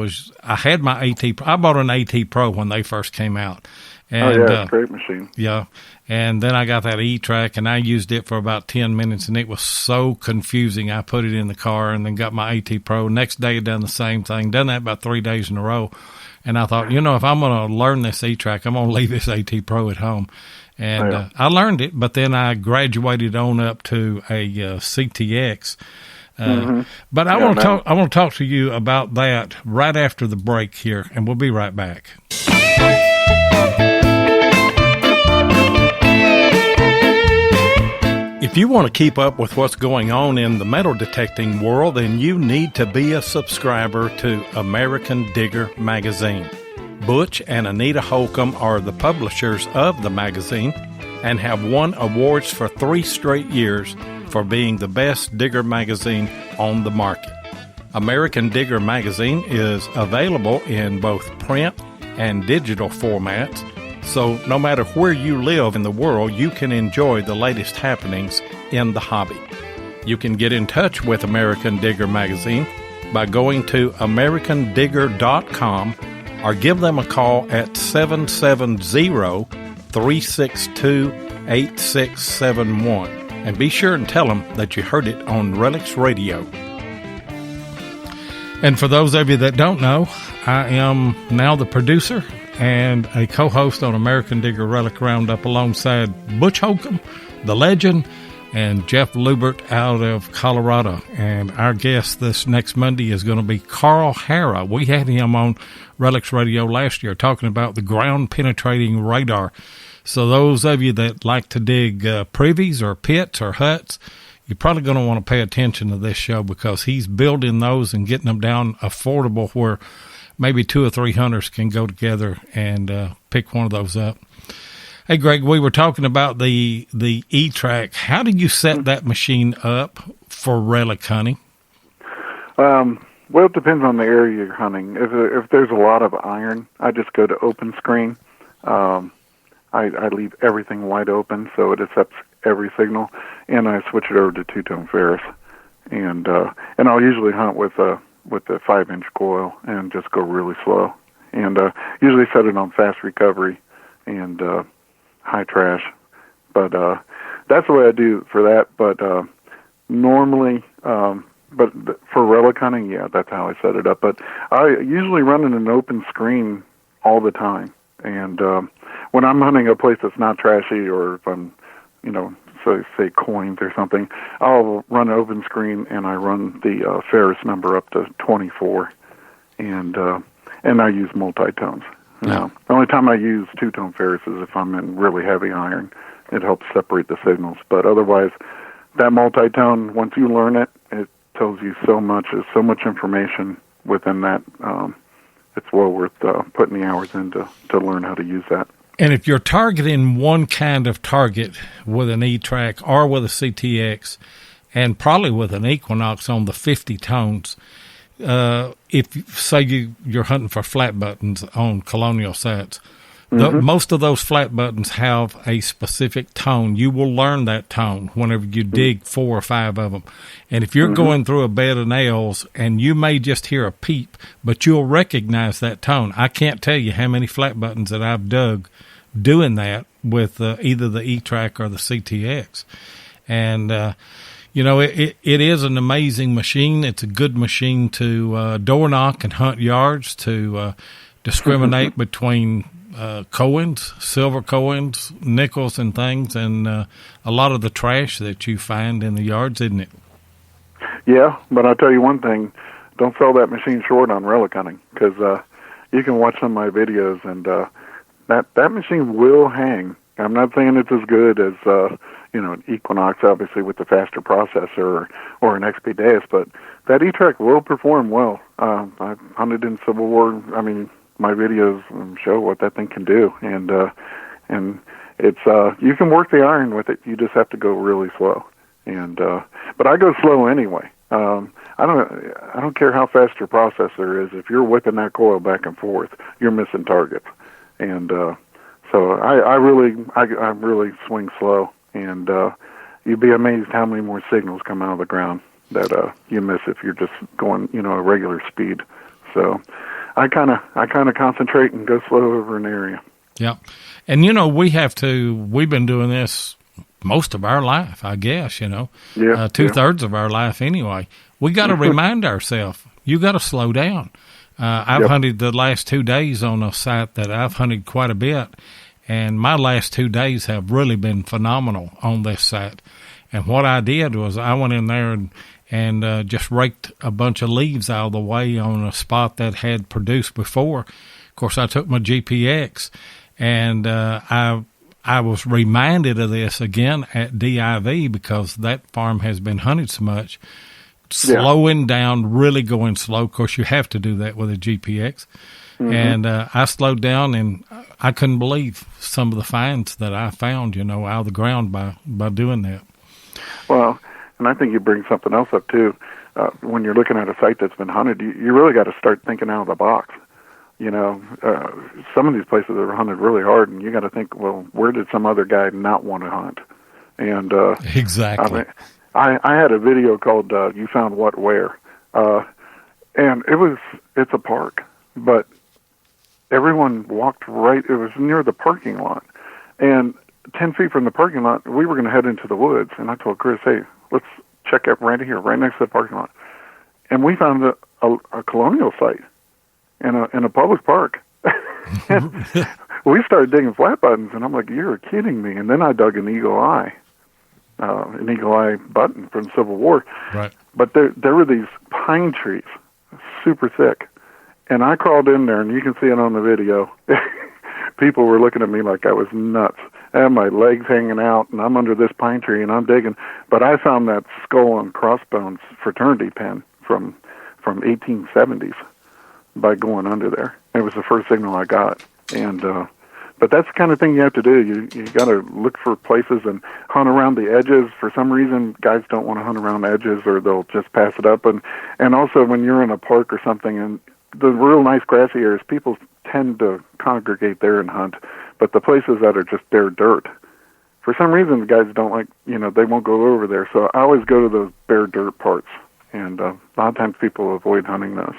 had my AT. I bought an AT Pro when they first came out. And, it's a great machine. Yeah. And then I got that E-Track, and I used it for about 10 minutes, and it was so confusing. I put it in the car and then got my AT Pro. Next day, I done the same thing. Done that about 3 days in a row. And I thought, if I'm going to learn this E-Track, I'm going to leave this AT Pro at home. And I learned it, but then I graduated on up to a CTX. But I want to talk to you about that right after the break here, and we'll be right back. If you want to keep up with what's going on in the metal detecting world, then you need to be a subscriber to American Digger magazine. Butch and Anita Holcomb are the publishers of the magazine and have won awards for 3 straight years for being the best digger magazine on the market. American Digger magazine is available in both print and digital formats, so no matter where you live in the world, you can enjoy the latest happenings in the hobby. You can get in touch with American Digger magazine by going to americandigger.com or give them a call at 770-362-8671. And be sure and tell them that you heard it on Relics Radio. And for those of you that don't know, I am now the producer and a co-host on American Digger Relic Roundup alongside Butch Holcomb, the legend, and Jeff Lubert out of Colorado. And our guest this next Monday is going to be Carl Hara. We had him on Relics Radio last year talking about the ground-penetrating radar. So those of you that like to dig privies or pits or huts, you're probably going to want to pay attention to this show because he's building those and getting them down affordable where maybe 2 or 3 hunters can go together and pick one of those up. Hey, Greg, we were talking about the E-Track. How do you set that machine up for relic hunting? Well, it depends on the area you're hunting. If there's a lot of iron, I just go to open screen. I leave everything wide open so it accepts every signal, and I switch it over to two-tone ferrous. And I'll usually hunt with the 5-inch coil and just go really slow. And usually set it on fast recovery and high trash. But that's the way I do for that. But normally, but for relic hunting, yeah, that's how I set it up. But I usually run in an open screen all the time. And when I'm hunting a place that's not trashy, or if I'm, so say coins or something, I'll run an open screen and I run the ferrous number up to 24, and I use multi-tones. Now, the only time I use two-tone ferrous is if I'm in really heavy iron. It helps separate the signals. But otherwise, that multi-tone, once you learn it, it tells you so much. There's so much information within that. It's well worth putting the hours in to learn how to use that. And if you're targeting one kind of target with an E-Track or with a CTX, and probably with an Equinox on the 50 tones, if say you're hunting for flat buttons on colonial sites, most of those flat buttons have a specific tone. You will learn that tone whenever you dig 4 or 5 of them. And if you're going through a bed of nails and you may just hear a peep, but you'll recognize that tone. I can't tell you how many flat buttons that I've dug doing that with either the E-Track or the CTX. And, it is an amazing machine. It's a good machine to door knock and hunt yards, to discriminate between coins, silver coins, nickels and things, and a lot of the trash that you find in the yards, isn't it? Yeah, but I'll tell you one thing. Don't sell that machine short on relic hunting, because you can watch some of my videos, and that machine will hang. I'm not saying it's as good as, an Equinox, obviously, with the faster processor, or an XP Deus, but that E-Track will perform well. I've hunted in Civil War. I mean, my videos show what that thing can do, and it's you can work the iron with it. You just have to go really slow, and but I go slow anyway. I don't care how fast your processor is. If you're whipping that coil back and forth, you're missing targets, and so I really swing slow, and you'd be amazed how many more signals come out of the ground that you miss if you're just going a regular speed. So I kind of concentrate and go slow over an area. Yeah, and we've been doing this most of our life, I guess. Two-thirds of our life anyway. We got to remind ourselves, you got to slow down. I've hunted the last 2 days on a site that I've hunted quite a bit, and my last 2 days have really been phenomenal on this site. And what I did was I went in there and just raked a bunch of leaves out of the way on a spot that had produced before. Of course, I took my GPX, and I was reminded of this again at DIV because that farm has been hunted so much. Slowing down, really going slow. Of course, you have to do that with a GPX. Mm-hmm. And I slowed down, and I couldn't believe some of the finds that I found, out of the ground by doing that. Well, and I think you bring something else up, too. When you're looking at a site that's been hunted, you really got to start thinking out of the box. Some of these places are hunted really hard, and you got to think, well, where did some other guy not want to hunt? And exactly. I had a video called "You Found What Where," and it's a park, but everyone walked right. It was near the parking lot, and 10 feet from the parking lot, we were going to head into the woods. And I told Chris, "Hey, let's check up right here, right next to the parking lot." And we found a colonial site in a public park. And we started digging flat buttons, and I'm like, "You're kidding me!" And then I dug an eagle eye button from Civil War. Right. But there were these pine trees, super thick, and I crawled in there, and you can see it on the video. People were looking at me like I was nuts. I had my legs hanging out, and I'm under this pine tree, and I'm digging. But I found that skull and crossbones fraternity pen from 1870s by going under there. It was the first signal I got, and but that's the kind of thing you have to do. You got to look for places and hunt around the edges. For some reason, guys don't want to hunt around edges, or they'll just pass it up. And also, when you're in a park or something, and the real nice grassy areas, people tend to congregate there and hunt. But the places that are just bare dirt, for some reason, the guys don't like, they won't go over there. So I always go to those bare dirt parts, and a lot of times people avoid hunting those.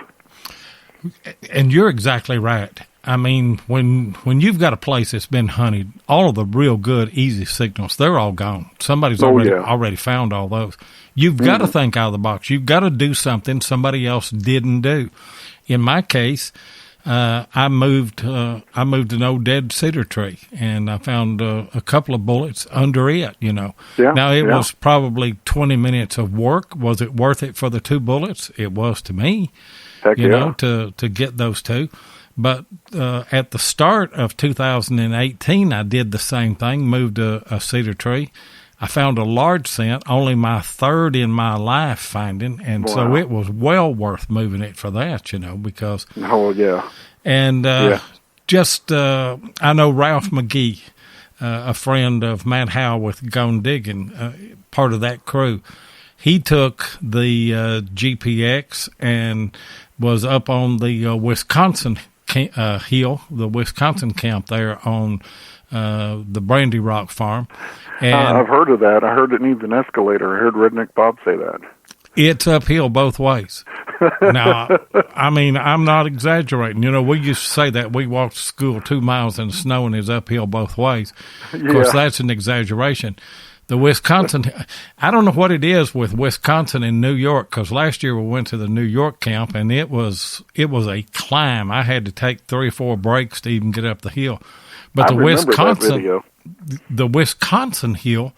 And you're exactly right. I mean, when you've got a place that's been hunted, all of the real good, easy signals, they're all gone. Somebody's already found all those. You've got to think out of the box. You've got to do something somebody else didn't do. In my case, I moved an old dead cedar tree, and I found a couple of bullets under it, Yeah, now, it was probably 20 minutes of work. Was it worth it for the 2 bullets? It was to me, to get those 2. But at the start of 2018, I did the same thing, moved a cedar tree. I found a large scent, only my 3rd in my life finding, and so it was well worth moving it for that, because... Oh, yeah. And just, I know Ralph McGee, a friend of Matt Howe with Gone Digging, part of that crew. He took the GPX and was up on the Wisconsin hill, the Wisconsin camp there on the Brandy Rock farm. And I've heard of that. I heard it needs an escalator. I heard Redneck Bob say that. It's uphill both ways. Now, I mean, I'm not exaggerating. We used to say that we walked to school 2 miles in the snow and it's uphill both ways. Of course, that's an exaggeration. The Wisconsin, I don't know what it is with Wisconsin and New York, because last year we went to the New York camp and it was a climb. I had to take 3 or 4 breaks to even get up the hill. But the Wisconsin hill,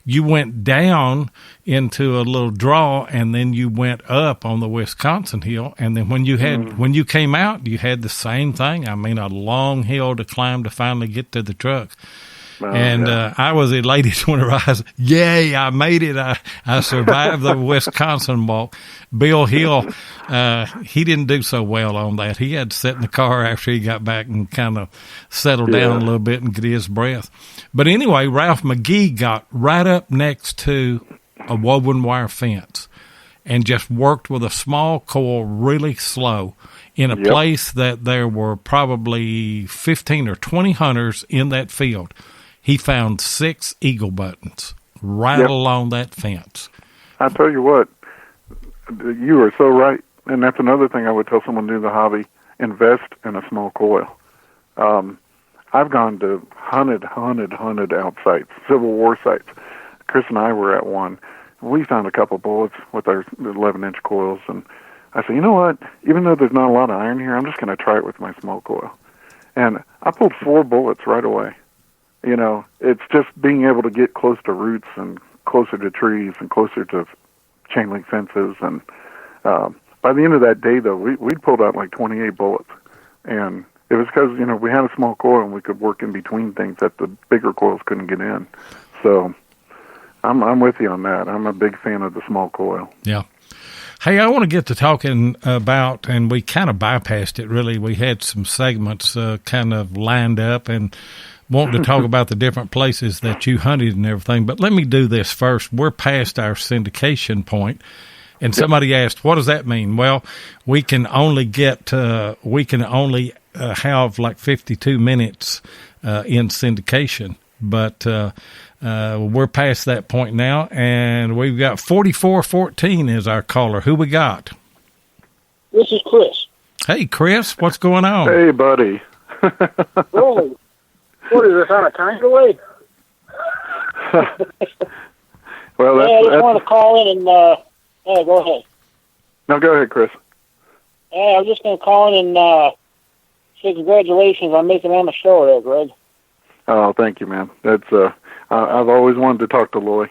you went down into a little draw, and then you went up on the Wisconsin hill, and then when you came out, you had the same thing. I mean, a long hill to climb to finally get to the truck. And I was elated when I was, yay, I made it. I survived the Wisconsin walk. Bill Hill, he didn't do so well on that. He had to sit in the car after he got back and kind of settle down a little bit and get his breath. But anyway, Ralph McGee got right up next to a woven wire fence and just worked with a small coil really slow in a place that there were probably 15 or 20 hunters in that field. He found 6 eagle buttons right along that fence. I tell you what, you are so right. And that's another thing I would tell someone new to the hobby: invest in a small coil. I've gone to hunted out sites, Civil War sites. Chris and I were at one. We found a couple bullets with our 11-inch coils, and I said, you know what? Even though there's not a lot of iron here, I'm just going to try it with my small coil. And I pulled 4 bullets right away. You know, it's just being able to get close to roots and closer to trees and closer to chain link fences. And by the end of that day, though, we'd pulled out like 28 bullets. And it was because, you know, we had a small coil and we could work in between things that the bigger coils couldn't get in. So I'm with you on that. I'm a big fan of the small coil. Yeah. Hey, I want to get to talking about, and we kind of bypassed it, really. We had some segments kind of lined up and wanting to talk about the different places that you hunted and everything. But let me do this first. We're past our syndication point, and somebody asked, what does that mean? Well, we can only have like 52 minutes in syndication, but we're past that point now, and we've got 4414 is our caller. Who we got? This is Chris. Hey, Chris, what's going on? Hey, buddy. Really? What is this, on a time delay? Well, I just wanted to call in and, go ahead. No, go ahead, Chris. I was just going to call in and say congratulations on making it on the show there, Greg. Oh, thank you, man. That's I've always wanted to talk to Loy.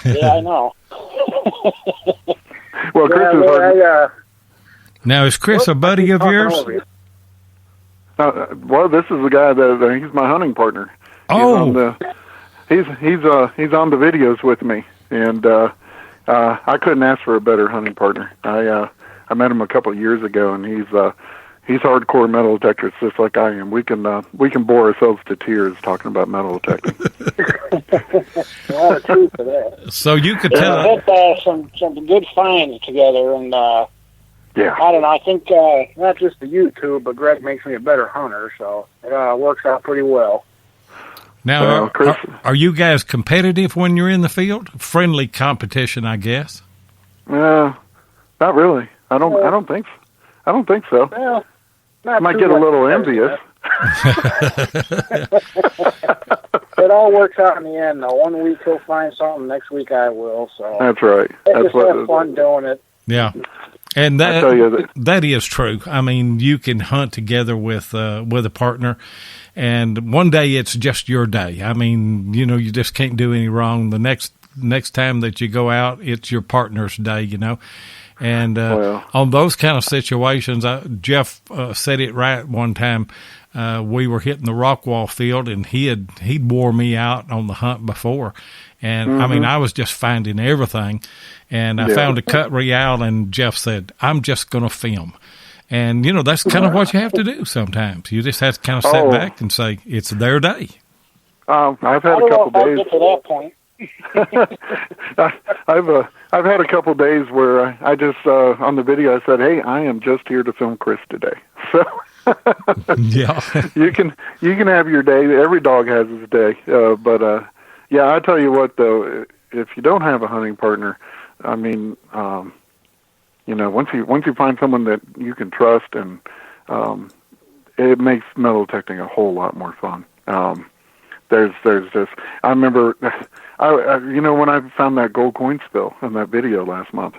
Yeah, I know. Well, Chris is now, is Chris a buddy of yours? Well, this is the guy that he's my hunting partner. Oh, he's on the videos with me, and I couldn't ask for a better hunting partner. I met him a couple of years ago, and he's hardcore metal detector, just like I am. We can bore ourselves to tears talking about metal detecting. A lot of truth to that. So you could tell. We had some good finds together, and yeah. I don't know. I think not just the YouTube, but Greg makes me a better hunter, so it works out pretty well. Now, are you guys competitive when you're in the field? Friendly competition, I guess. Not really. I don't think so. Well, I might get a little envious. It all works out in the end, though. 1 week he'll find something, next week I will. So that's right. Just have fun doing it. Yeah. And that is true. I mean, you can hunt together with a partner, and one day it's just your day. I mean, you know, you just can't do any wrong. The next time that you go out, it's your partner's day, you know. And on those kind of situations, Jeff said it right one time. We were hitting the Rockwall field, and he'd wore me out on the hunt before. And, I mean, I was just finding everything. And I found a cut real, and Jeff said, I'm just going to film. And, you know, that's kind of what you have to do sometimes. You just have to kind of sit back and say, it's their day. I've had a couple days. Get to that point. I've had a couple days where I just on the video I said, "Hey, I am just here to film Chris today." So yeah, you can have your day. Every dog has his day, but yeah, I tell you what though, if you don't have a hunting partner, I mean, you know, once you find someone that you can trust, and it makes metal detecting a whole lot more fun. There's just, I remember, you know, when I found that gold coin spill in that video last month,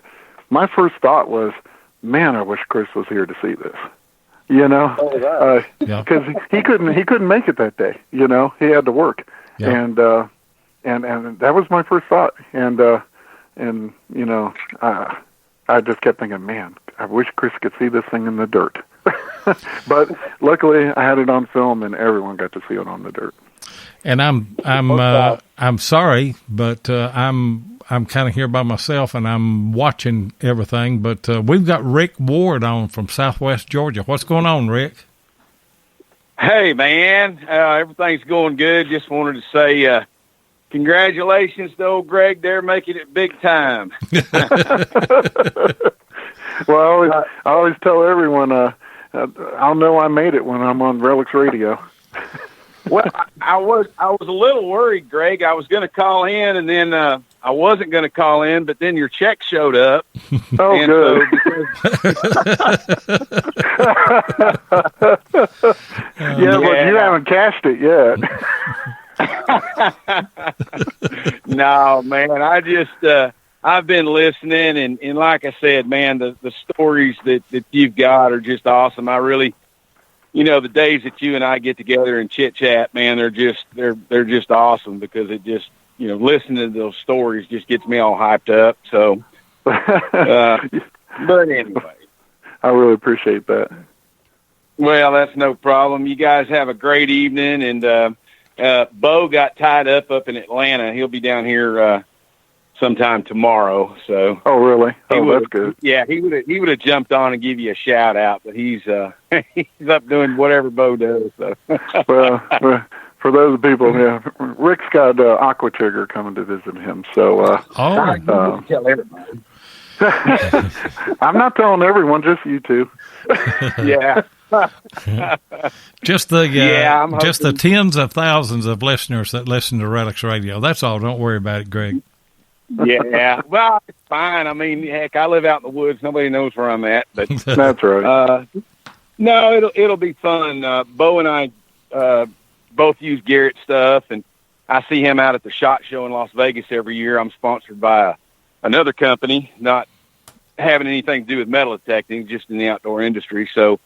my first thought was, man, I wish Chris was here to see this, you know, because he couldn't make it that day, you know, he had to work, and that was my first thought, and you know, I just kept thinking, man, I wish Chris could see this thing in the dirt, but luckily I had it on film, and everyone got to see it on the dirt. And I'm sorry, but I'm kind of here by myself, and I'm watching everything. But we've got Rick Ward on from Southwest Georgia. What's going on, Rick? Hey, man. Everything's going good. Just wanted to say congratulations to old Greg there, making it big time. Well, I always tell everyone I'll know I made it when I'm on Relics Radio. Well, I was a little worried, Greg. I was going to call in, and then I wasn't going to call in, but then your check showed up. Oh, and good. Yeah, but you haven't cashed it yet. No, man. I just I've been listening, and like I said, man, the stories that you've got are just awesome. I really, the days that you and I get together and chit chat, man, they're just awesome, because it just, listening to those stories just gets me all hyped up. So, but anyway, I really appreciate that. Well, that's no problem. You guys have a great evening, and Bo got tied up in Atlanta. He'll be down here sometime tomorrow. So. Oh, really? Oh, that's good. Yeah, he would have jumped on and give you a shout out, but he's he's up doing whatever Bo does. So. Well, for those people, yeah, Rick's got Aqua Trigger coming to visit him. So. Tell everybody. I'm not telling everyone, just you two. Yeah. just the tens of thousands of listeners that listen to Relics Radio. That's all. Don't worry about it, Greg. Yeah. Well, it's fine. I mean, heck, I live out in the woods. Nobody knows where I'm at. But that's right. No, it'll be fun. Bo and I both use Garrett stuff, and I see him out at the SHOT Show in Las Vegas every year. I'm sponsored by another company, not having anything to do with metal detecting, just in the outdoor industry. So,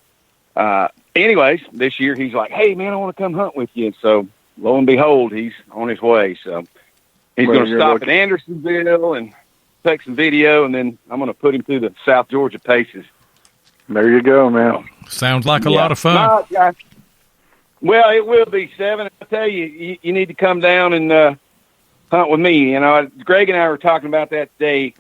anyways, this year he's like, "Hey, man, I want to come hunt with you." And so, lo and behold, he's on his way. So he's going to stop at Andersonville and take some video, and then I'm going to put him through the South Georgia paces. There you go, man. Sounds like a lot of fun. Well, it will be, Seven. I tell you, you need to come down and hunt with me. Greg and I were talking about that today.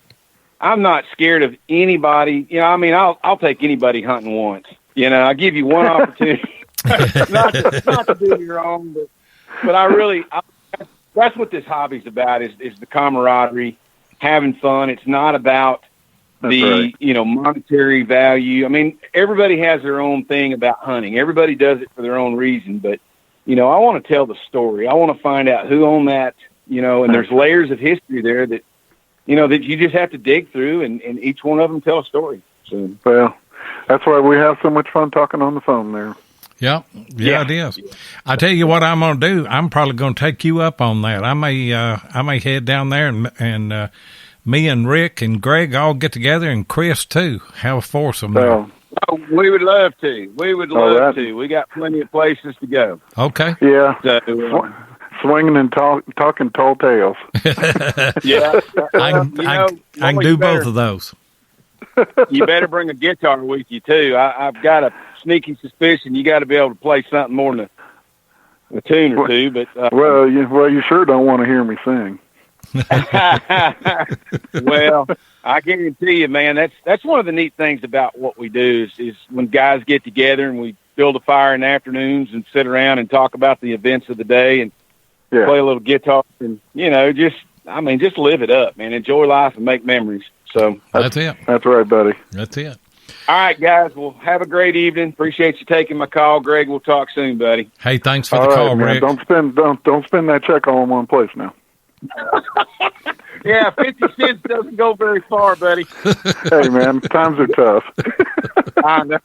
I'm not scared of anybody. I'll take anybody hunting once. I'll give you one opportunity. not to do you wrong, but that's what this hobby's about, is the camaraderie, having fun. It's not about the monetary value. I mean, everybody has their own thing about hunting. Everybody does it for their own reason, but I want to tell the story. I want to find out who owned that, and there's layers of history there that that you just have to dig through, and each one of them tell a story. So, well, that's why we have so much fun talking on the phone there. Yeah, it is. I tell you what I'm going to do. I'm probably going to take you up on that. I may head down there, and me and Rick and Greg all get together, and Chris too. Have a foursome there. Oh, we would love to. We would love to. We got plenty of places to go. Okay. Yeah. So, swinging and talking tall tales. Yeah. I can do both of those. You better bring a guitar with you, too. I've got a sneaky suspicion you got to be able to play something more than a tune or two. But well, you sure don't want to hear me sing. Well, I guarantee you, man, that's one of the neat things about what we do is when guys get together and we build a fire in the afternoons and sit around and talk about the events of the day and play a little guitar and, just live it up, man. Enjoy life and make memories. So that's it. That's right, buddy. That's it. All right, guys. Well, have a great evening. Appreciate you taking my call, Greg. We'll talk soon, buddy. Hey, thanks for the call, man. Rick. Don't spend that check all in one place now. Yeah, 50 cents doesn't go very far, buddy. Hey, man, times are tough. I know.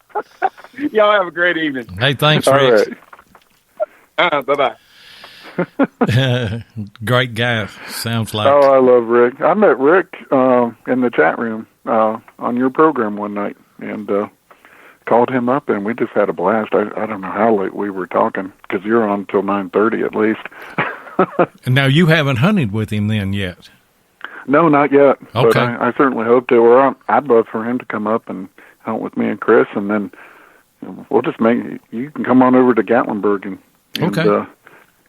Y'all have a great evening. Hey, thanks, Rick. Right. Bye-bye. Great guy, sounds like. Oh, I love Rick. I met Rick in the chat room on your program one night, and called him up, and we just had a blast. I don't know how late we were talking, because you're on until 9:30 at least. Now, you haven't hunted with him then yet? No, not yet. Okay. But I certainly hope to. Or I'd love for him to come up and hunt with me and Chris, and then we'll just you can come on over to Gatlinburg and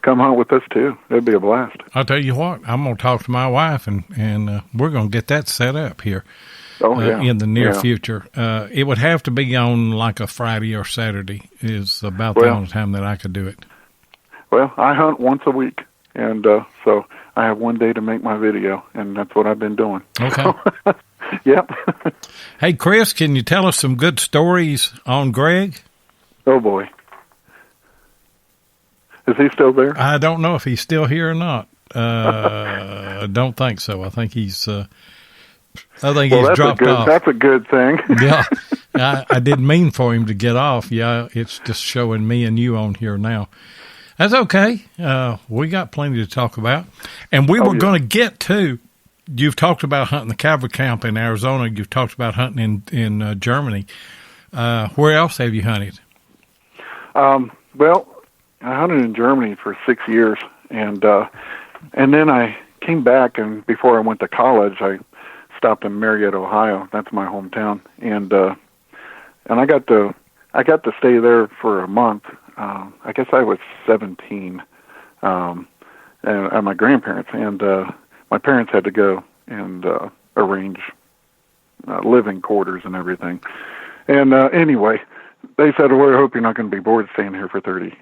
come hunt with us too. It'd be a blast. I'll tell you what, I'm going to talk to my wife, and we're going to get that set up here in the near future. It would have to be on like a Friday or Saturday is about the only time that I could do it. Well, I hunt once a week, and so I have one day to make my video, and that's what I've been doing. Okay. Yep. Hey, Chris, can you tell us some good stories on Greg? Oh, boy. Is he still there? I don't know if he's still here or not. I don't think so. I think he's dropped off. That's a good thing. Yeah. I didn't mean for him to get off. Yeah, it's just showing me and you on here now. That's okay. We got plenty to talk about. And we were going to get to, you've talked about hunting the cavalry camp in Arizona. You've talked about hunting in Germany. Where else have you hunted? Well, I hunted in Germany for 6 years, and then I came back, and before I went to college, I stopped in Marietta, Ohio. That's my hometown, and I got to stay there for a month. I guess I was 17, at my grandparents, and my parents had to go and arrange living quarters and everything. And anyway, they said, well, I hope you're not going to be bored staying here for 30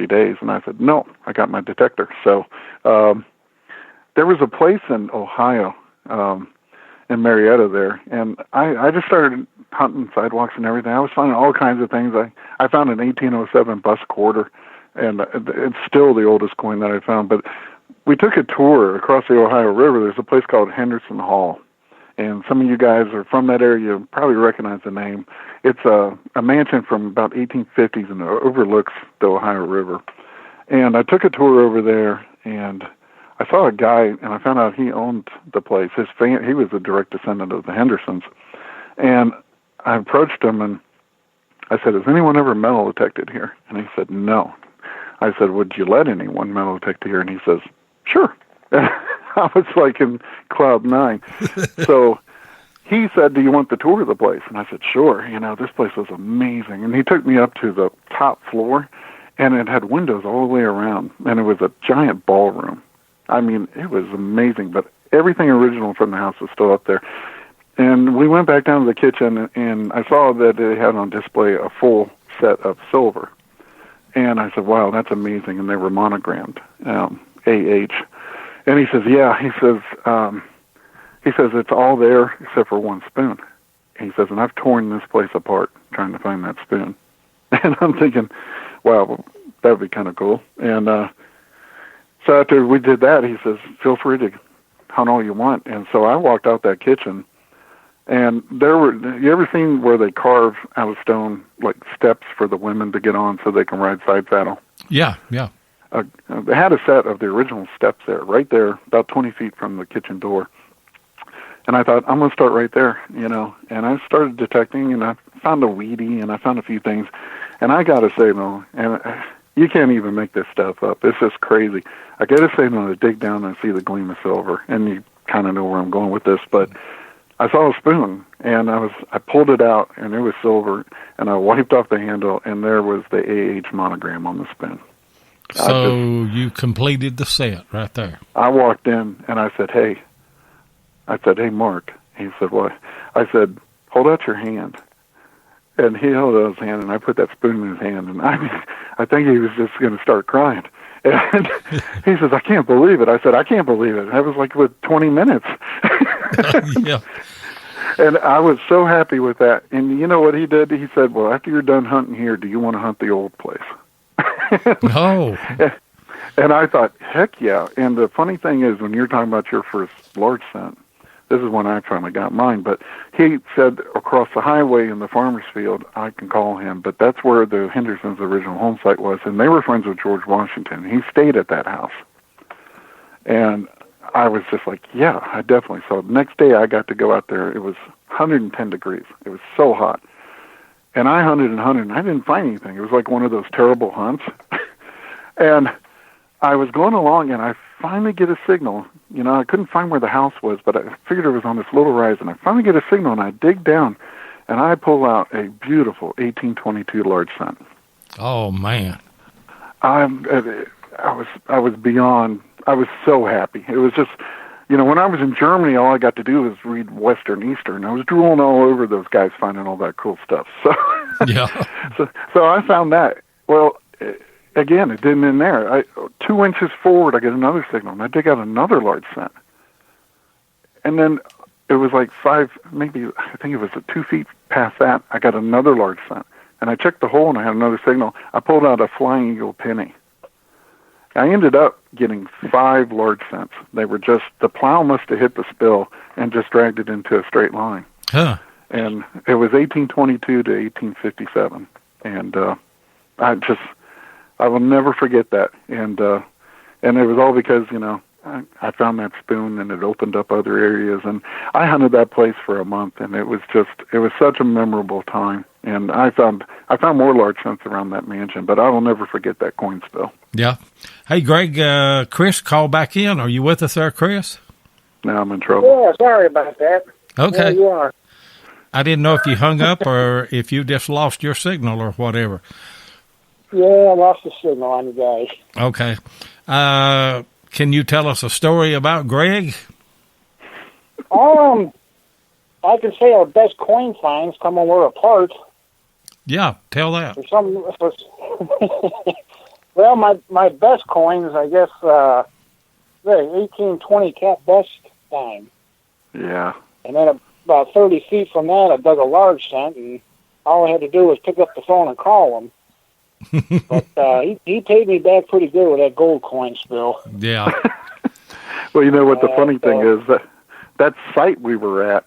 days. And I said, no, I got my detector. So there was a place in Ohio, in Marietta there, and I just started hunting sidewalks and everything. I was finding all kinds of things. I found an 1807 bus quarter, and it's still the oldest coin that I found. But we took a tour across the Ohio River. There's a place called Henderson Hall, and some of you guys are from that area. You probably recognize the name. It's a mansion from about 1850s and it overlooks the Ohio River. And I took a tour over there, and I saw a guy, and I found out he owned the place. He was a direct descendant of the Hendersons. And I approached him, and I said, has anyone ever metal detected here? And he said, no. I said, would you let anyone metal detect here? And he says, sure. I was like in cloud nine. So he said, do you want the tour of the place? And I said, sure. This place was amazing. And he took me up to the top floor, and it had windows all the way around, and it was a giant ballroom. I mean, it was amazing, but everything original from the house was still up there. And we went back down to the kitchen, and I saw that they had on display a full set of silver. And I said, wow, that's amazing. And they were monogrammed, AH. And he says, yeah, he says, it's all there except for one spoon. He says, and I've torn this place apart trying to find that spoon. And I'm thinking, wow, that would be kind of cool. And so after we did that, he says, feel free to hunt all you want. And so I walked out that kitchen, and you ever seen where they carve out of stone, like steps for the women to get on so they can ride side saddle? Yeah. They had a set of the original steps there, right there, about 20 feet from the kitchen door. And I thought, I'm going to start right there, And I started detecting, and I found a weedy, and I found a few things. And I got a signal, and you can't even make this stuff up. It's just crazy. I get a signal to dig down and see the gleam of silver, and you kind of know where I'm going with this. But I saw a spoon, and I pulled it out, and it was silver, and I wiped off the handle, and there was the AH monogram on the spoon. So you completed the set right there. I walked in, and I said, hey, Mark. He said, what? I said, hold out your hand. And he held out his hand, and I put that spoon in his hand, and I think he was just going to start crying. And he says, I can't believe it. I said, I can't believe it. That was like with 20 minutes. Yeah. And I was so happy with that. And you know what he did? He said, well, after you're done hunting here, do you want to hunt the old place? Oh. And I thought, heck yeah. And the funny thing is, when you're talking about your first large scent, this is when I finally got mine. But he said across the highway in the farmer's field, I can call him. But that's where the Henderson's original home site was. And they were friends with George Washington. He stayed at that house. And I was just like, yeah, I definitely. So the next day I got to go out there. It was 110 degrees. It was so hot. And I hunted and hunted, and I didn't find anything. It was like one of those terrible hunts. And I was going along, and I finally get a signal. I couldn't find where the house was, but I figured it was on this little rise, and I finally get a signal, and I dig down, and I pull out a beautiful 1822 large scent. Oh, man. I I was so happy. It was just, when I was in Germany, all I got to do was read Western Eastern. I was drooling all over those guys finding all that cool stuff. So, yeah. so I found that. Well, again, it didn't end there. 2 inches forward, I get another signal, and I dig out another large scent. And then it was like I think it was 2 feet past that, I got another large scent. And I checked the hole, and I had another signal. I pulled out a flying eagle penny. I ended up getting 5 large scents. They were just, the plow must have hit the spill and just dragged it into a straight line. Huh. And it was 1822 to 1857. And I will never forget that. And it was all because, I found that spoon and it opened up other areas. And I hunted that place for a month, and it was such a memorable time. And I found more large scents around that mansion, but I will never forget that coin spill. Yeah. Hey, Greg, Chris, call back in. Are you with us there, Chris? No, I'm in trouble. Yeah, sorry about that. Okay. Yeah, you are. I didn't know if you hung up or if you just lost your signal or whatever. Yeah, I lost the signal on you guys. Okay. Can you tell us a story about Greg? I can say our best coin finds come when we're apart. Yeah, tell that. Well, my best coins, I guess, the 1820 cat bust time. Yeah. And then about 30 feet from that, I dug a large scent, and all I had to do was pick up the phone and call him. But he paid me back pretty good with that gold coin spill. Yeah. Well, you know what the funny thing is, that site we were at,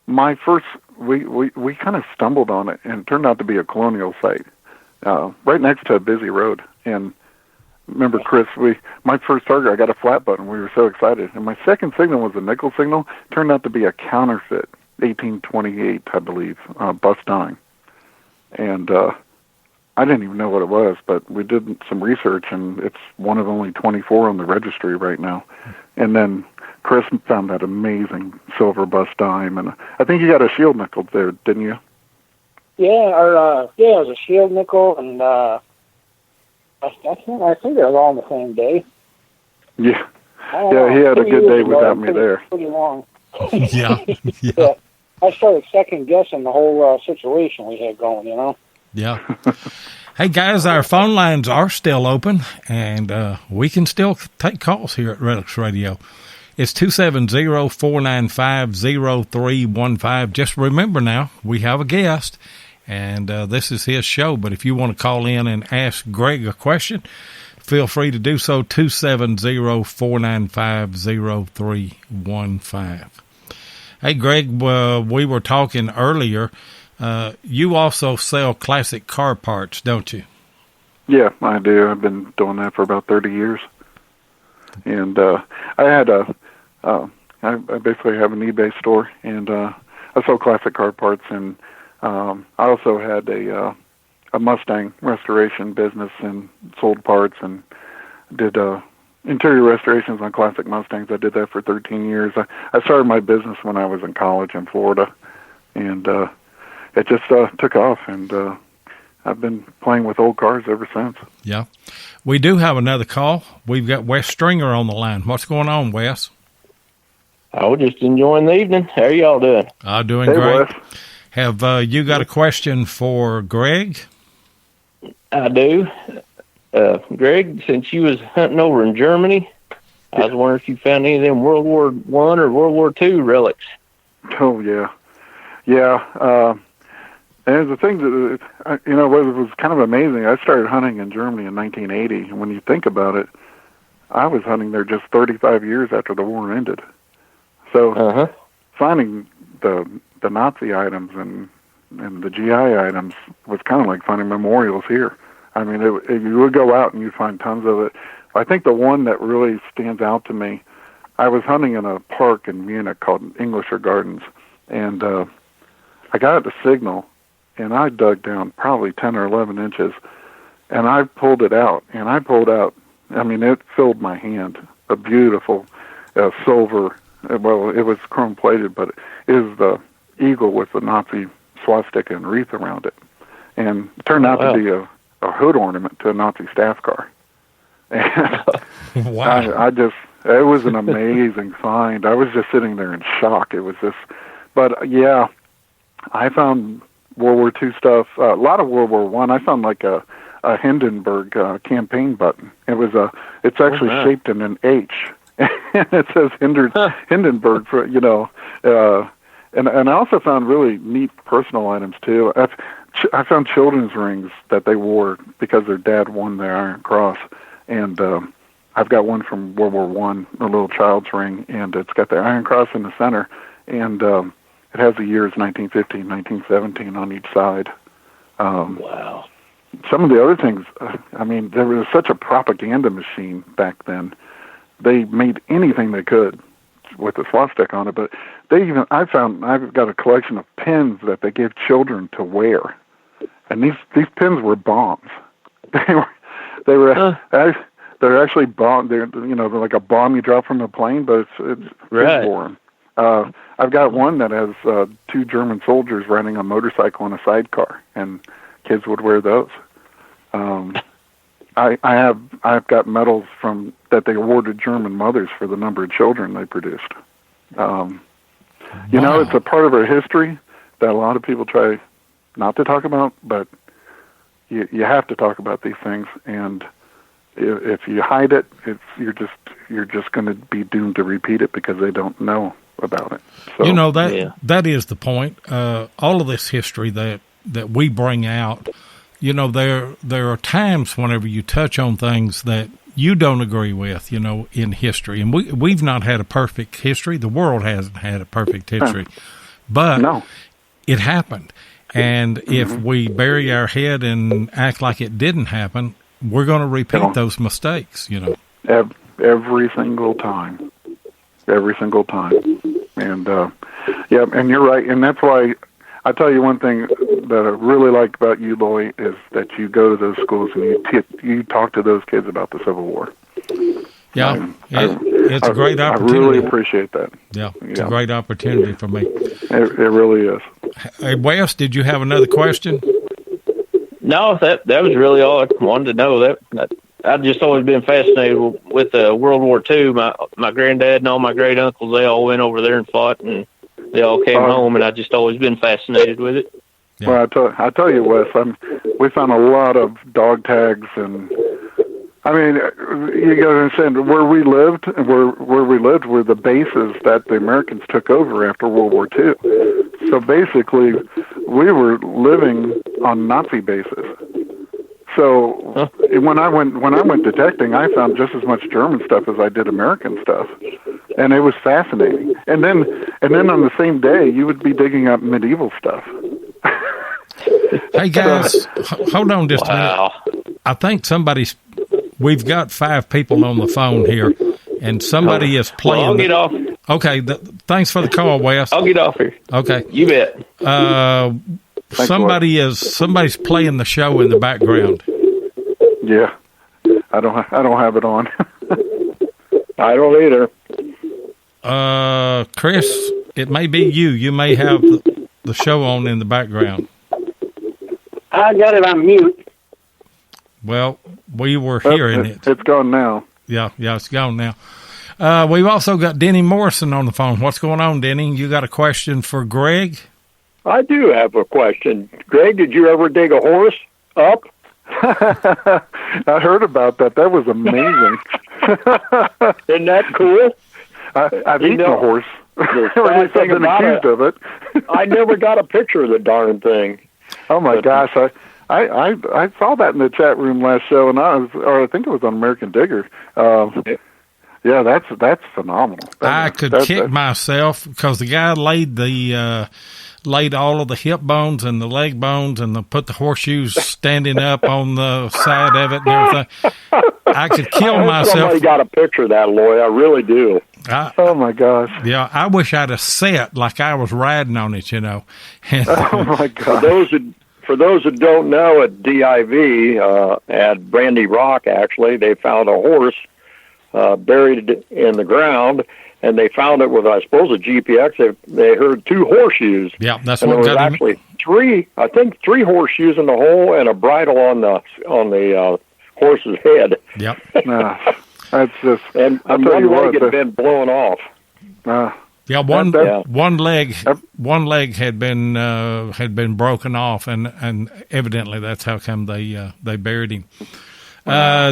we kind of stumbled on it, and it turned out to be a colonial site, right next to a busy road. And remember, Chris, my first target, I got a flat button. We were so excited. And my second signal was a nickel signal. Turned out to be a counterfeit, 1828, I believe, bust dime. And I didn't even know what it was, but we did some research, and it's one of only 24 on the registry right now. And then Chris found that amazing silver bust dime, and I think you got a shield nickel there, didn't you? Yeah, it was a shield nickel, and I think it was all on the same day. Yeah, he had a good day without me there. Pretty long. Yeah. I started second guessing the whole situation we had going, Yeah. Hey, guys, our phone lines are still open, and we can still take calls here at Relics Radio. It's 270-495-0315. Just remember now, we have a guest, and this is his show. But if you want to call in and ask Greg a question, feel free to do so, 270-495-0315. Hey, Greg, we were talking earlier. You also sell classic car parts, don't you? Yeah, I do. I've been doing that for about 30 years. And I basically have an eBay store, and I sell classic car parts. And I also had a Mustang restoration business and sold parts and did interior restorations on classic Mustangs. I did that for 13 years. I started my business when I was in college in Florida, and it just took off, and I've been playing with old cars ever since. Yeah. We do have another call. We've got Wes Stringer on the line. What's going on, Wes? I was just enjoying the evening. How are y'all doing? Doing hey, great. Wes. Have you got a question for Greg? I do. Greg, since you was hunting over in Germany, I was wondering if you found any of them World War I or World War II relics. Oh, yeah. Yeah. And the thing that, it was kind of amazing. I started hunting in Germany in 1980. And when you think about it, I was hunting there just 35 years after the war ended. So finding the Nazi items and the GI items was kind of like finding memorials here. I mean, you would go out and you'd find tons of it. I think the one that really stands out to me, I was hunting in a park in Munich called Englischer Gardens, and I got a signal, and I dug down probably 10 or 11 inches, and I pulled it out, I mean, it filled my hand, a beautiful silver, well, it was chrome-plated, but it is the eagle with the Nazi swastika and wreath around it, and it turned out to be a hood ornament to a Nazi staff car. And Wow. it was an amazing find. I was just sitting there in shock. It was just, but yeah, I found World War II stuff, a lot of World War I. I found like a Hindenburg campaign button. It's actually shaped in an H, and it says Hindenburg for, and I also found really neat personal items too. I found children's rings that they wore because their dad won the Iron Cross, and I've got one from World War I, a little child's ring, and it's got the Iron Cross in the center, and it has the years 1915, 1917 on each side. Wow. Some of the other things, there was such a propaganda machine back then. They made anything they could with the swastika on it, but I've got a collection of pins that they gave children to wear, and these pins were bombs. They're actually bomb. They're like a bomb you drop from a plane, but it's right. for them. I've got one that has 2 German soldiers riding a motorcycle in a sidecar, and kids would wear those. I've got medals that they awarded German mothers for the number of children they produced. It's a part of our history that a lot of people try not to talk about, but you have to talk about these things, and if you hide it, you're just going to be doomed to repeat it because they don't know about it. So, that is the point. All of this history that we bring out, there are times whenever you touch on things that you don't agree with, in history, and we've not had a perfect history. The world hasn't had a perfect history, but it happened. And if we bury our head and act like it didn't happen, we're going to repeat those mistakes, Every single time. And, and you're right. And that's why I tell you one thing that I really like about you, Loy, is that you go to those schools and you talk to those kids about the Civil War. Yeah, it's a great opportunity. I really appreciate that. Yeah, it's a great opportunity for me. It really is. Hey, Wes, did you have another question? No, that was really all I wanted to know. That I've just always been fascinated with World War II. My granddad and all my great uncles, they all went over there and fought, and they all came home, and I've just always been fascinated with it. Yeah. Well, I tell you, Wes, we found a lot of dog tags, and you got to understand where we lived were the bases that the Americans took over after World War II. So basically, we were living on Nazi bases. So when I went detecting, I found just as much German stuff as I did American stuff, and it was fascinating. And then on the same day, you would be digging up medieval stuff. Hey guys, hold on just a minute. I think we've got 5 people on the phone here, and somebody is playing. Well, I'll get off. Okay, thanks for the call, Wes. I'll get off here. Okay, you bet. Somebody's playing the show in the background. Yeah, I don't have it on. I don't either. Chris, it may be you. You may have the show on in the background. I got it on mute. Well, we were hearing it. It's gone now. Yeah, it's gone now. We've also got Denny Morrison on the phone. What's going on, Denny? You got a question for Greg? I do have a question. Greg, did you ever dig a horse up? I heard about that. That was amazing. Isn't that cool? I've eaten a horse. Or at least I've been accused of it. I never got a picture of the darn thing. Oh my gosh! I saw that in the chat room last show, and I think it was on American Digger. Yeah, that's phenomenal. I could kick myself because the guy laid all of the hip bones and the leg bones and put the horseshoes standing up on the side of it and everything. I could kill myself. Somebody got a picture of that, Loy. I really do. Oh my gosh! Yeah, I wish I'd have sat like I was riding on it, Oh my God! For those that don't know, at DIV at Brandy Rock, actually, they found a horse buried in the ground, and they found it with, I suppose, a GPX. They heard 2 horseshoes. Yeah, that's and what there was actually 3 horseshoes in the hole and a bridle on the horse's head. Yep. That's just. And one leg had been blown off. Yeah, one leg had been broken off, and evidently that's how come they buried him.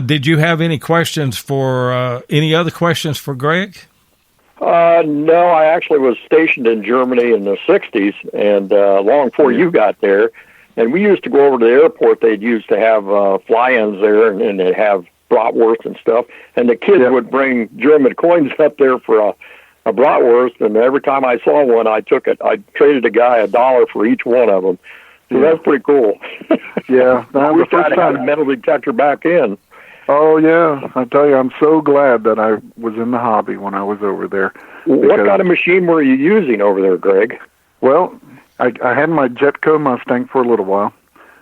Did you have any questions for any other questions for Greg? No, I actually was stationed in Germany in the 60s, and long before you got there. And we used to go over to the airport. They'd used to have fly-ins there, and they'd have bratwurst and stuff. And the kids would bring German coins up there for a bratwurst, and every time I saw one, I took it. I traded a guy $1 for each one of them. So that's pretty cool. Yeah. I wish I'd had a metal detector back in. Oh, yeah. I tell you, I'm so glad that I was in the hobby when I was over there. What kind of machine were you using over there, Greg? Well, I had my Jetco Mustang for a little while,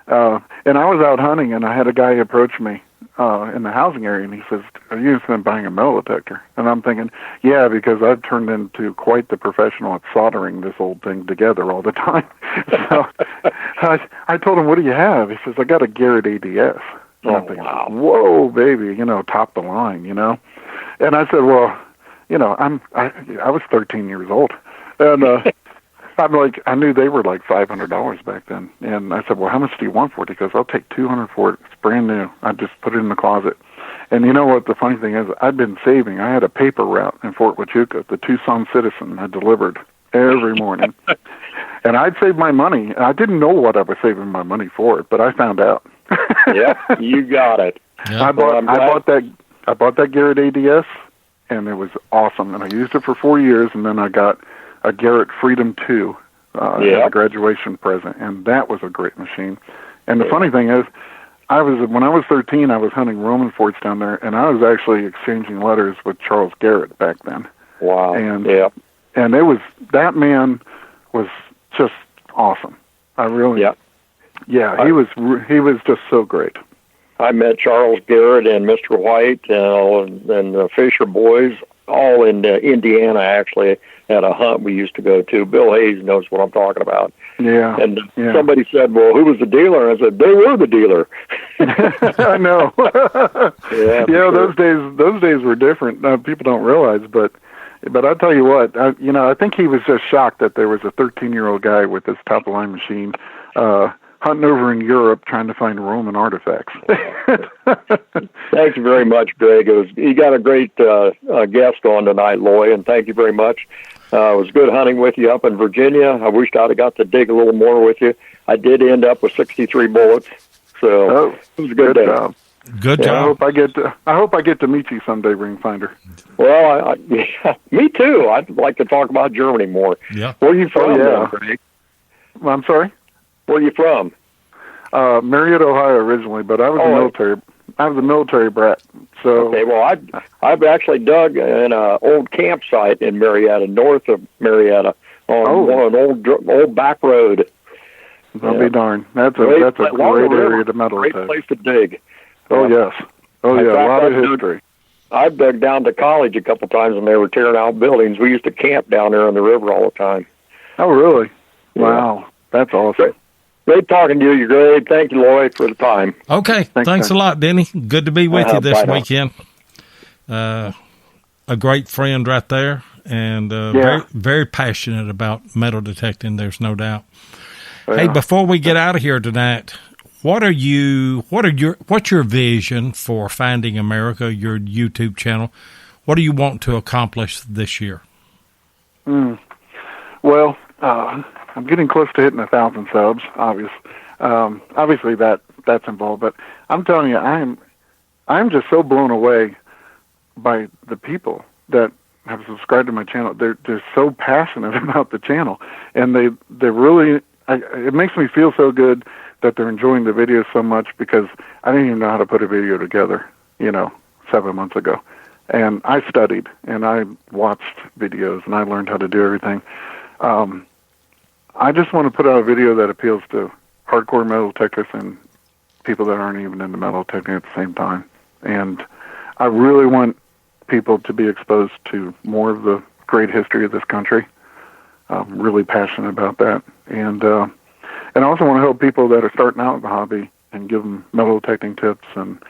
and I was out hunting, and I had a guy approach me in the housing area, and he says, "Are you interested in buying a metal detector?" And I'm thinking, yeah, because I've turned into quite the professional at soldering this old thing together all the time. So I told him, "What do you have?" He says, "I got a Garrett ADS." And I'm thinking, wow. Whoa, baby, top the line, And I said, well, I was 13 years old, and I'm like, I knew they were like $500 back then. And I said, well, how much do you want for it? He goes, I'll take $200 for it. It's brand new. I just put it in the closet. And you know what the funny thing is? I'd been saving. I had a paper route in Fort Huachuca, the Tucson Citizen I delivered every morning. And I'd save my money. I didn't know what I was saving my money for, but I found out. Yeah, you got it. Yeah. I bought that Garrett ADS, and it was awesome. And I used it for 4 years, and then I got a Garrett Freedom 2 as a graduation present, and that was a great machine. And the funny thing is, when I was 13, I was hunting Roman forts down there, and I was actually exchanging letters with Charles Garrett back then. Wow. And it was, that man was just awesome. I really, he was just so great. I met Charles Garrett and Mr. White and the Fisher boys, all in Indiana, actually, at a hunt we used to go to. Bill Hayes knows what I'm talking about. Yeah. And somebody said, well, who was the dealer? I said, they were the dealer. I know. Sure. those days were different. People don't realize, but I'll tell you what, I think he was just shocked that there was a 13-year-old guy with this top-of-line machine hunting over in Europe trying to find Roman artifacts. Thanks very much, Greg. You got a great guest on tonight, Loy, and thank you very much. It was good hunting with you up in Virginia. I wished I'd have got to dig a little more with you. I did end up with 63 bullets, so it was a good day. Job. Good job. I hope I get to meet you someday, Ringfinder. Well, me too. I'd like to talk about Germany more. Yeah. Where are you from, Greg? Well, I'm sorry? Where are you from? Marietta, Ohio originally, but I was a military brat. So okay, well, I've actually dug in an old campsite in Marietta, north of Marietta, on an old back road. I'll be darned. That's a great area to metal detect. Great place to dig. Oh yes. Oh yeah, a lot of history. I've dug down to college a couple times when they were tearing out buildings. We used to camp down there on the river all the time. Oh really? Yeah. Wow, that's awesome. Great talking to you, Greg. Thank you, Lloyd, for the time. Okay. Thanks a lot, Denny. Good to be with you this weekend. A great friend right there, and very, very passionate about metal detecting. There's no doubt. Yeah. Hey, before we get out of here tonight, what's your vision for Finding America, your YouTube channel? What do you want to accomplish this year? Well, I'm getting close to hitting 1,000 subs. Obviously that's involved, but I'm telling you, I'm just so blown away by the people that have subscribed to my channel. They're so passionate about the channel, and they really. It makes me feel so good that they're enjoying the videos so much, because I didn't even know how to put a video together, 7 months ago, and I studied and I watched videos and I learned how to do everything. I just want to put out a video that appeals to hardcore metal detectors and people that aren't even into metal detecting at the same time. And I really want people to be exposed to more of the great history of this country. I'm really passionate about that. And I also want to help people that are starting out in the hobby and give them metal detecting tips and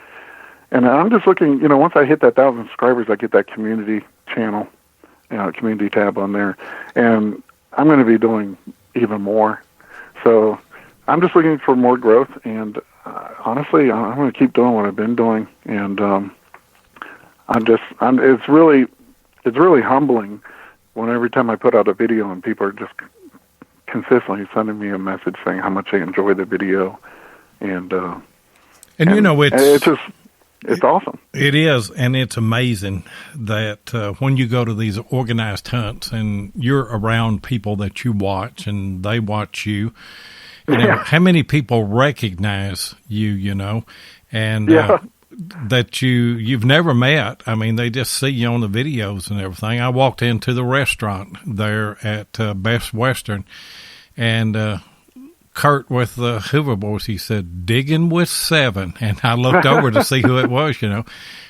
And I'm just looking, once I hit that 1,000 subscribers, I get that community channel, community tab on there, and I'm going to be doing even more. So I'm just looking for more growth, and honestly, I'm going to keep doing what I've been doing, and it's really humbling when every time I put out a video and people are just consistently sending me a message saying how much they enjoy the video, and it's awesome. It is, and it's amazing that when you go to these organized hunts and you're around people that you watch and they watch you, how many people recognize you, and that you've never met. I mean, they just see you on the videos and everything. I walked into the restaurant there at Best Western, and Kurt with the Hoover Boys, he said, "Digging with 7." And I looked over to see who it was, Of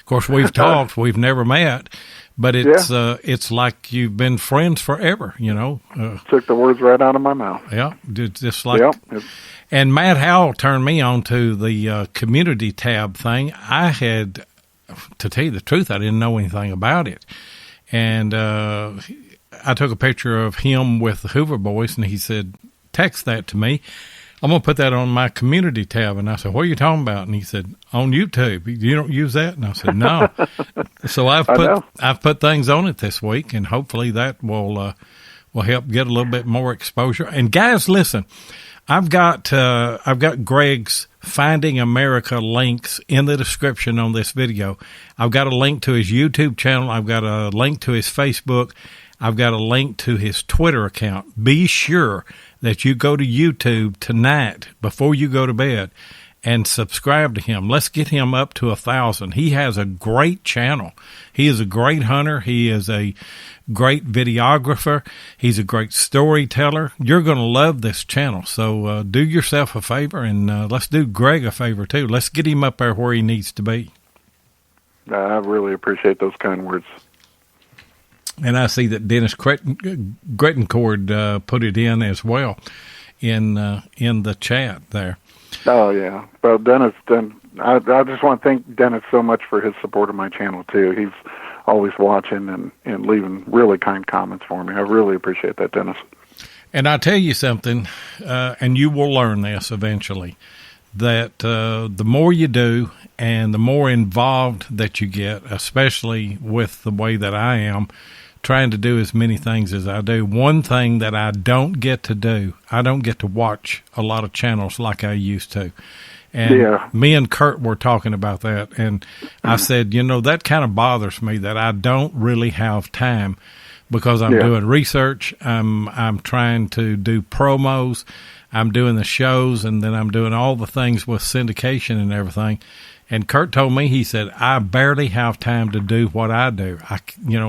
course, we've talked, we've never met, but it's like you've been friends forever, Took the words right out of my mouth. Yeah, just like... And Matt Howell turned me on to the community tab thing. I had, to tell you the truth, I didn't know anything about it. And I took a picture of him with the Hoover Boys, and he said, "Text that to me. I'm going to put that on my community tab." And I said, "What are you talking about?" And he said, "On YouTube. You don't use that?" And I said, "No." So I've put things on it this week, and hopefully that will help get a little bit more exposure. And guys, listen, I've got Greg's Finding America links in the description on this video. I've got a link to his YouTube channel. I've got a link to his Facebook. I've got a link to his Twitter account. Be sure that you go to YouTube tonight before you go to bed and subscribe to him. Let's get him up to 1,000. He has a great channel. He is a great hunter. He is a great videographer. He's a great storyteller. You're going to love this channel. So do yourself a favor, and let's do Greg a favor too. Let's get him up there where he needs to be. I really appreciate those kind words. And I see that Dennis Grettencord put it in as well in the chat there. Oh, yeah. Well, Dennis, I just want to thank Dennis so much for his support of my channel, too. He's always watching and leaving really kind comments for me. I really appreciate that, Dennis. And I'll tell you something, and you will learn this eventually, that the more you do and the more involved that you get, especially with the way that I am, trying to do as many things as I do. One thing that I don't get to do, I don't get to watch a lot of channels like I used to. And me and Kurt were talking about that, and I said, that kind of bothers me that I don't really have time because I'm doing research, I'm trying to do promos, I'm doing the shows, and then I'm doing all the things with syndication and everything. And Kurt told me, he said, I barely have time to do what I do.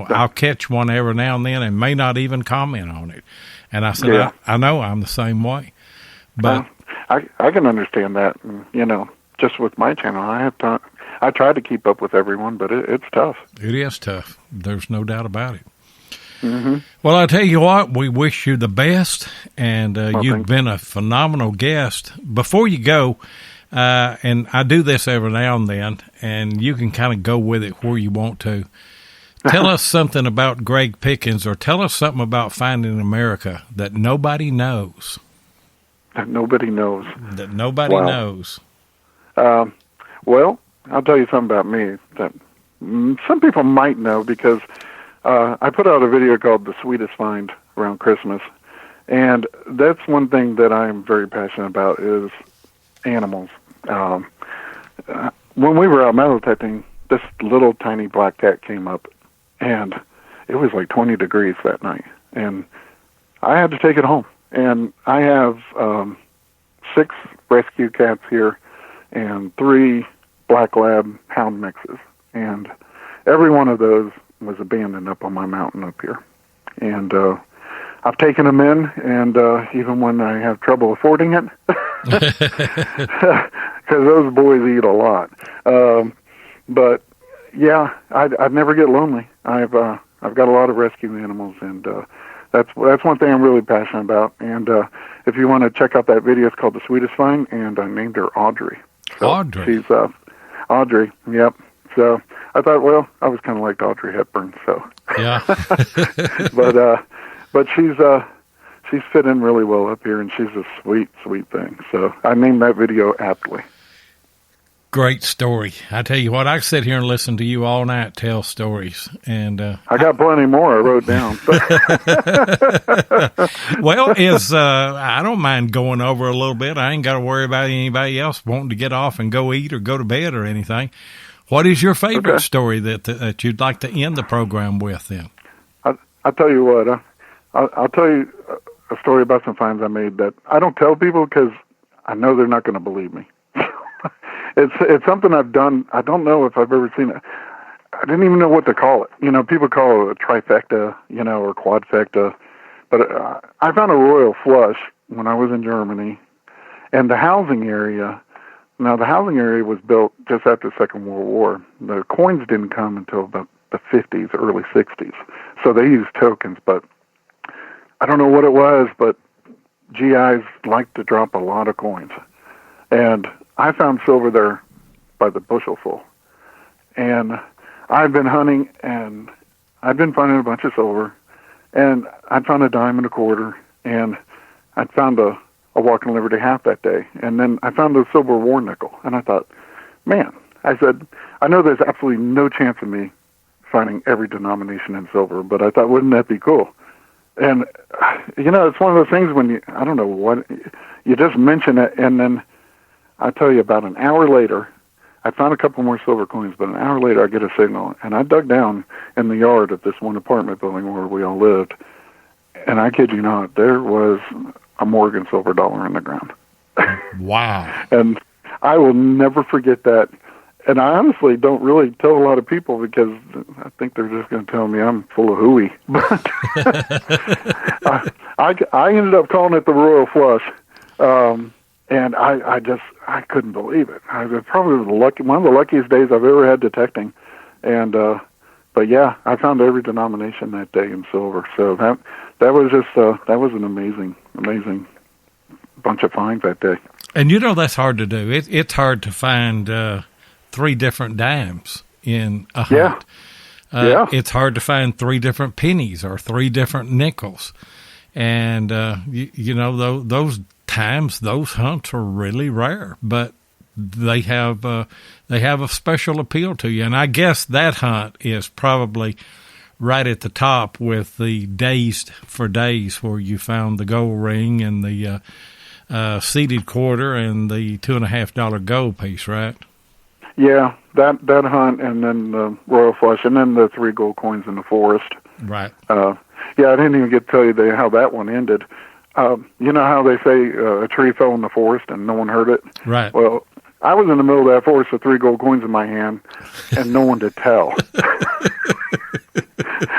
I'll catch one every now and then and may not even comment on it. And I said, I know I'm the same way. But I can understand that. Just with my channel, I try to keep up with everyone, but it's tough. It is tough. There's no doubt about it. Mm-hmm. Well, I tell you what, we wish you the best, and you've been a phenomenal guest. Before you go, and I do this every now and then, and you can kind of go with it where you want to. Tell us something about Greg Pickens, or tell us something about Finding America that nobody knows. That nobody knows. That nobody knows. Well, I'll tell you something about me that some people might know, because I put out a video called The Sweetest Find around Christmas, and that's one thing that I'm very passionate about is animals. When we were out metal detecting, this little tiny black cat came up, and it was like 20 degrees that night, and I had to take it home. And I have 6 rescue cats here and 3 black lab hound mixes, and every one of those was abandoned up on my mountain up here. And I've taken them in, and even when I have trouble affording it, because those boys eat a lot. But yeah, I'd never get lonely. I've got a lot of rescue animals, and that's one thing I'm really passionate about. And if you want to check out that video, it's called The Sweetest Find, and I named her Audrey. So Audrey. She's Audrey, yep. So I thought, well, I was kind of like Audrey Hepburn, so. Yeah. but she's fit in really well up here, and she's a sweet, sweet thing. So I named that video aptly. Great story. I tell you what, I sit here and listen to you all night tell stories. And I got plenty more I wrote down. Well, I don't mind going over a little bit. I ain't got to worry about anybody else wanting to get off and go eat or go to bed or anything. What is your favorite story that you'd like to end the program with then? I'll tell you what. I'll tell you a story about some finds I made that I don't tell people because I know they're not going to believe me. It's something I've done. I don't know if I've ever seen it. I didn't even know what to call it. You know, people call it a trifecta, you know, or quadfecta. But I found a royal flush when I was in Germany, and the housing area. Now, the housing area was built just after the Second World War. The coins didn't come until about the 50s, early 60s. So they used tokens, but I don't know what it was, but GIs like to drop a lot of coins. And I found silver there by the bushelful. And I've been hunting, and I've been finding a bunch of silver. And I found a dime and a quarter, and I found a Walking Liberty half that day. And then I found a silver war nickel. And I thought, man, I said, I know there's absolutely no chance of me finding every denomination in silver, but I thought, wouldn't that be cool? And, you know, it's one of those things when I don't know what, you just mention it, and then I tell you about an hour later, I found a couple more silver coins, but an hour later I get a signal, and I dug down in the yard of this one apartment building where we all lived, and I kid you not, there was a Morgan silver dollar in the ground. Wow. And I will never forget that. And I honestly don't really tell a lot of people because I think they're just going to tell me I'm full of hooey. But I ended up calling it the Royal Flush. And I couldn't believe it. I was probably one of the luckiest days I've ever had detecting. And, but yeah, I found every denomination that day in silver. So that was just, that was an amazing bunch of finds that day. And you know, that's hard to do. It's hard to find, 3 different dimes in a hunt. Yeah. It's hard to find 3 different pennies or 3 different nickels. And, you know, those times, those hunts are really rare, but they have a special appeal to you. And I guess that hunt is probably right at the top with the Dazed for Days, where you found the gold ring and the seeded quarter and the $2.50 gold piece, right? Yeah, that hunt, and then the Royal Flush, and then the 3 gold coins in the forest. Right. Yeah, I didn't even get to tell you how that one ended. You know how they say a tree fell in the forest and no one heard it? Right. Well, I was in the middle of that forest with 3 gold coins in my hand and no one to tell.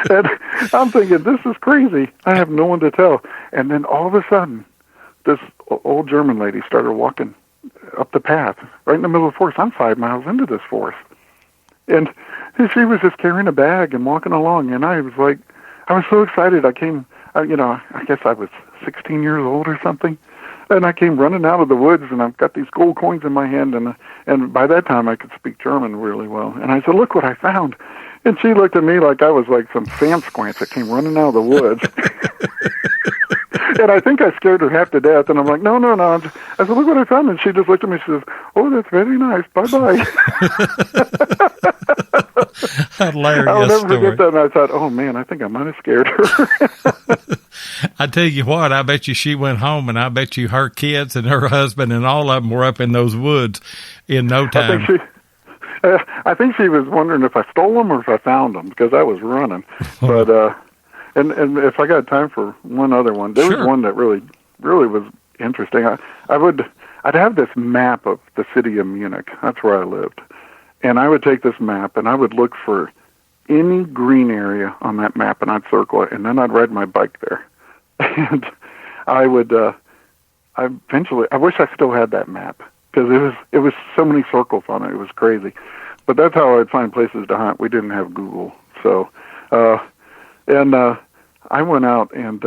And I'm thinking, this is crazy. I have no one to tell. And then all of a sudden, this old German lady started walking up the path right in the middle of the forest. I'm 5 miles into this forest. And she was just carrying a bag and walking along. And I was so excited. I came, I guess I was 16 years old or something. And I came running out of the woods, and I've got these gold coins in my hand. And by that time, I could speak German really well. And I said, look what I found. And she looked at me like I was like some sand squanch that came running out of the woods. And I think I scared her half to death. And I'm like, no. I said, look what I found. And she just looked at me and she says, oh, that's very nice. Bye-bye. Hilarious I'll never story. forget that. And I thought, oh, man, I think I might have scared her. I tell you what, I bet you she went home, and I bet you her kids and her husband and all of them were up in those woods in no time. I think she was wondering if I stole them or if I found them, because I was running. But and if I got time for one other one, there was one that really was interesting. I'd have this map of the city of Munich. That's where I lived, and I would take this map and I would look for any green area on that map, and I'd circle it, and then I'd ride my bike there. And I would, I wish I still had that map, because it was so many circles on it. It was crazy. But that's how I'd find places to hunt. We didn't have Google. So, and I went out and,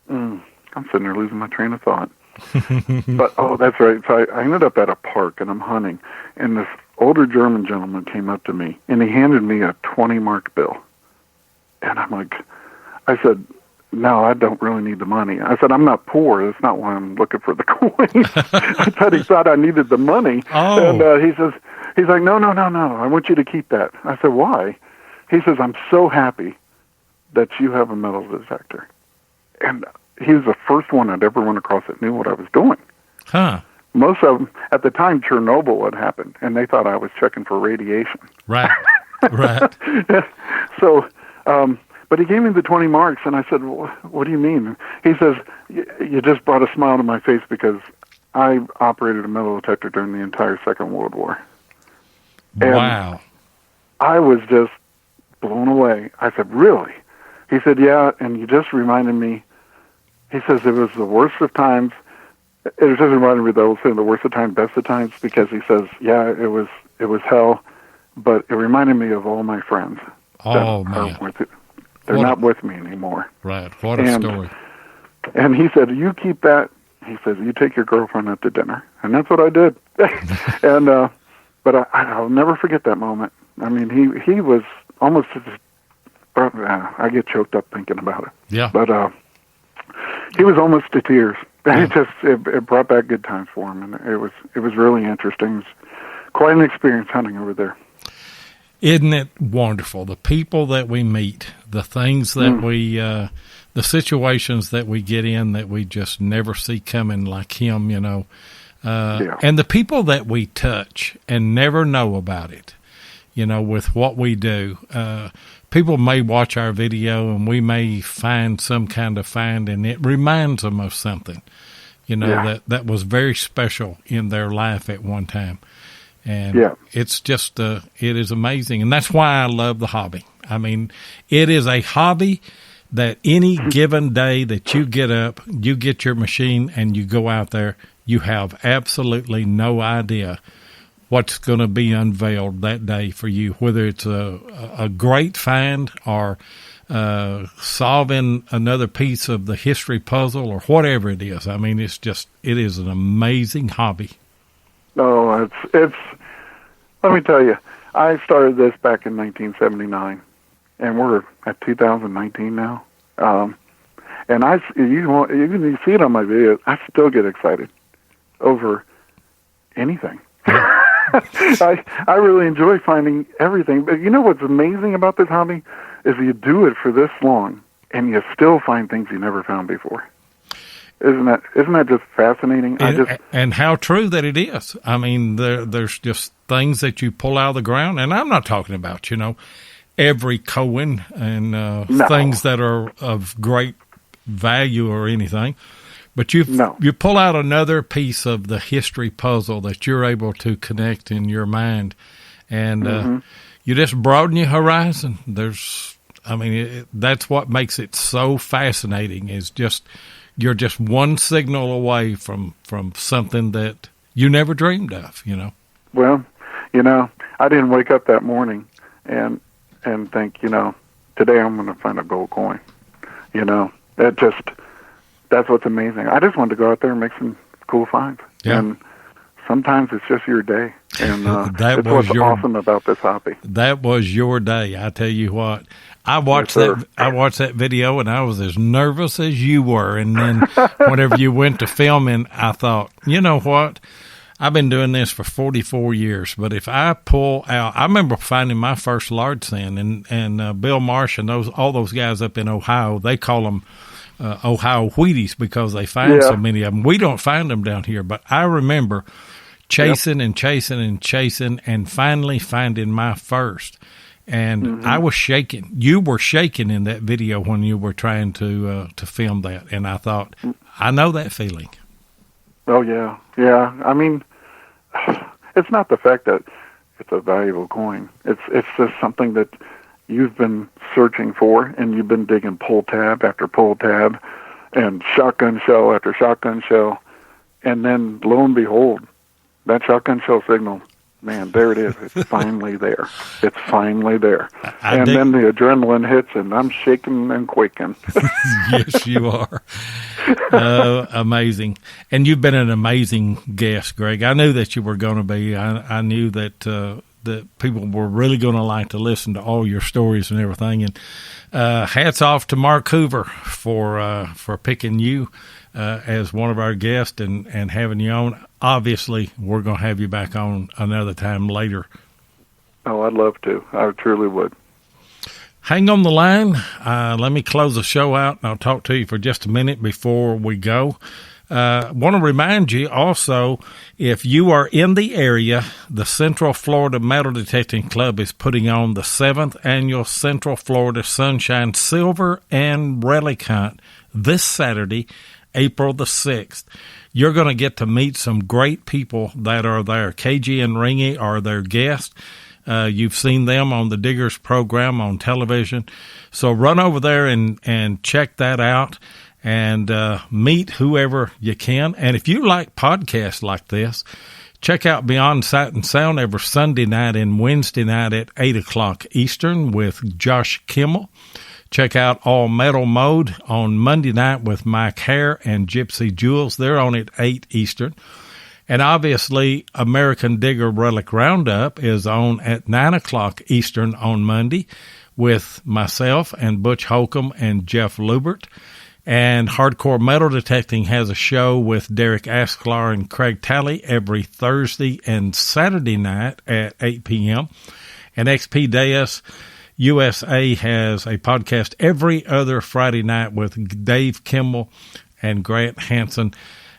I'm sitting there losing my train of thought. But, oh, that's right. So I ended up at a park, and I'm hunting, and this older German gentleman came up to me, and he handed me a 20-mark bill. And I'm like, I said, no, I don't really need the money. I said, I'm not poor. That's not why I'm looking for the coin. I thought he thought I needed the money. Oh. And he's like, no, I want you to keep that. I said, why? He says, I'm so happy that you have a metal detector. And he was the first one I'd ever run across that knew what I was doing. Huh. Most of them, at the time, Chernobyl had happened, and they thought I was checking for radiation. Right. Right. So, but he gave me the 20 marks, and I said, well, what do you mean? He says, you just brought a smile to my face because I operated a metal detector during the entire Second World War. And wow. I was just blown away. I said, really? He said, yeah, and you just reminded me. He says it was the worst of times. It just reminded me that I was saying the worst of times, best of times, because he says, yeah, it was hell, but it reminded me of all my friends. Oh, man. They're not with me anymore. Right. What a story. And he said, you keep that. He says, you take your girlfriend out to dinner. And that's what I did. And but I'll never forget that moment. I mean, he was almost I get choked up thinking about it. Yeah. But he was almost to tears. Yeah. It brought back good times for him, and it was really interesting. It was quite an experience hunting over there. Isn't it wonderful? The people that we meet, the things that the situations that we get in that we just never see coming, like him, you know, and the people that we touch and never know about it, you know, with what we do. People may watch our video and we may find some kind of find, and it reminds them of something, you know, that was very special in their life at one time. And it's just, it is amazing. And that's why I love the hobby. I mean, it is a hobby that any given day that you get up, you get your machine and you go out there, you have absolutely no idea what's going to be unveiled that day for you, whether it's a great find or solving another piece of the history puzzle or whatever it is. I mean, it is an amazing hobby. Oh, it's. Let me tell you, I started this back in 1979, and we're at 2019 now. And you see it on my videos, I still get excited over anything. I really enjoy finding everything. But you know what's amazing about this hobby is you do it for this long, and you still find things you never found before. Isn't that just fascinating? And how true that it is. I mean, there's just things that you pull out of the ground, and I'm not talking about, you know, every Cohen and things that are of great value or anything, but you pull out another piece of the history puzzle that you're able to connect in your mind, and you just broaden your horizon. That's what makes it so fascinating. Is just. You're just one signal away from something that you never dreamed of, you know. Well, you know, I didn't wake up that morning and think, you know, today I'm going to find a gold coin. You know, that's what's amazing. I just wanted to go out there and make some cool finds. Yeah. And sometimes it's just your day. And that's what's awesome about this hobby. That was your day. I tell you what. I watched that video, and I was as nervous as you were. And then whenever you went to filming, I thought, you know what? I've been doing this for 44 years, but if I pull out, I remember finding my first large sand, and Bill Marsh and all those guys up in Ohio, they call them Ohio Wheaties because they find so many of them. We don't find them down here, but I remember chasing and chasing and chasing, and finally finding my first. And I was shaking. You were shaking in that video when you were trying to film that, and I thought, I know that feeling. Oh yeah. I mean, it's not the fact that it's a valuable coin. It's just something that you've been searching for, and you've been digging pull tab after pull tab, and shotgun shell after shotgun shell, and then lo and behold, that shotgun shell signal man, there it is. It's finally there. It's finally there. I then the adrenaline hits, and I'm shaking and quaking. Yes, you are. Amazing. And you've been an amazing guest, Greg. I knew that you were going to be. I knew that that people were really going to like to listen to all your stories and everything. And hats off to Mark Hoover for picking you as one of our guests and having you on. Obviously, we're going to have you back on another time later. Oh, I'd love to. I truly would. Hang on the line. Let me close the show out, and I'll talk to you for just a minute before we go. Want to remind you also, if you are in the area, the Central Florida Metal Detecting Club is putting on the 7th Annual Central Florida Sunshine Silver and Relic Hunt this Saturday, April the 6th. You're going to get to meet some great people that are there. KG and Ringy are their guests. You've seen them on the Diggers program on television. So run over there and check that out and meet whoever you can. And if you like podcasts like this, check out Beyond Sight and Sound every Sunday night and Wednesday night at 8 o'clock Eastern with Josh Kimmel. Check out All Metal Mode on Monday night with Mike Hare and Gypsy Jules. They're on at 8 Eastern. And obviously, American Digger Relic Roundup is on at 9 o'clock Eastern on Monday with myself and Butch Holcomb and Jeff Lubert. And Hardcore Metal Detecting has a show with Derek Asklar and Craig Talley every Thursday and Saturday night at 8 p.m. And XP Deus USA has a podcast every other Friday night with Dave Kimmel and Grant Hansen.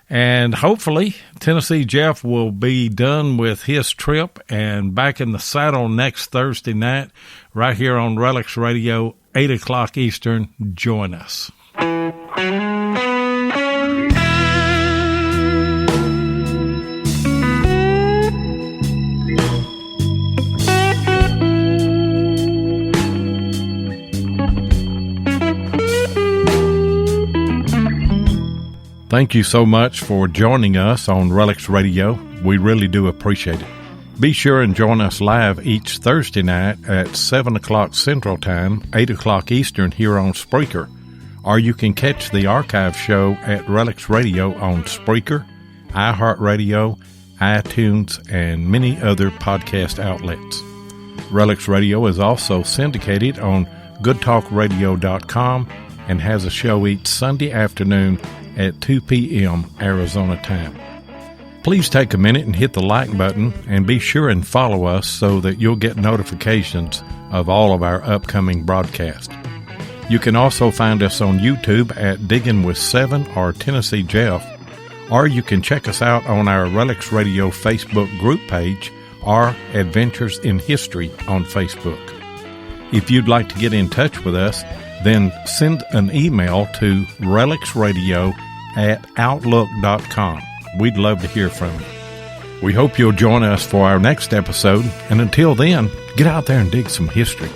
And hopefully Tennessee Jeff will be done with his trip and back in the saddle next Thursday night right here on Relics Radio, 8 o'clock Eastern. Join us. Thank you so much for joining us on Relics Radio. We really do appreciate it. Be sure and join us live each Thursday night at 7 o'clock Central Time, 8 o'clock Eastern here on Spreaker. Or you can catch the archive show at Relics Radio on Spreaker, iHeartRadio, iTunes, and many other podcast outlets. Relics Radio is also syndicated on GoodTalkRadio.com and has a show each Sunday afternoon at 2 p.m. Arizona time. Please take a minute and hit the like button and be sure and follow us so that you'll get notifications of all of our upcoming broadcasts. You can also find us on YouTube at Digging with 7 or Tennessee Jeff, or you can check us out on our Relics Radio Facebook group page or Adventures in History on Facebook. If you'd like to get in touch with us, then send an email to relicsradio@outlook.com. We'd love to hear from you. We hope you'll join us for our next episode, and until then, get out there and dig some history.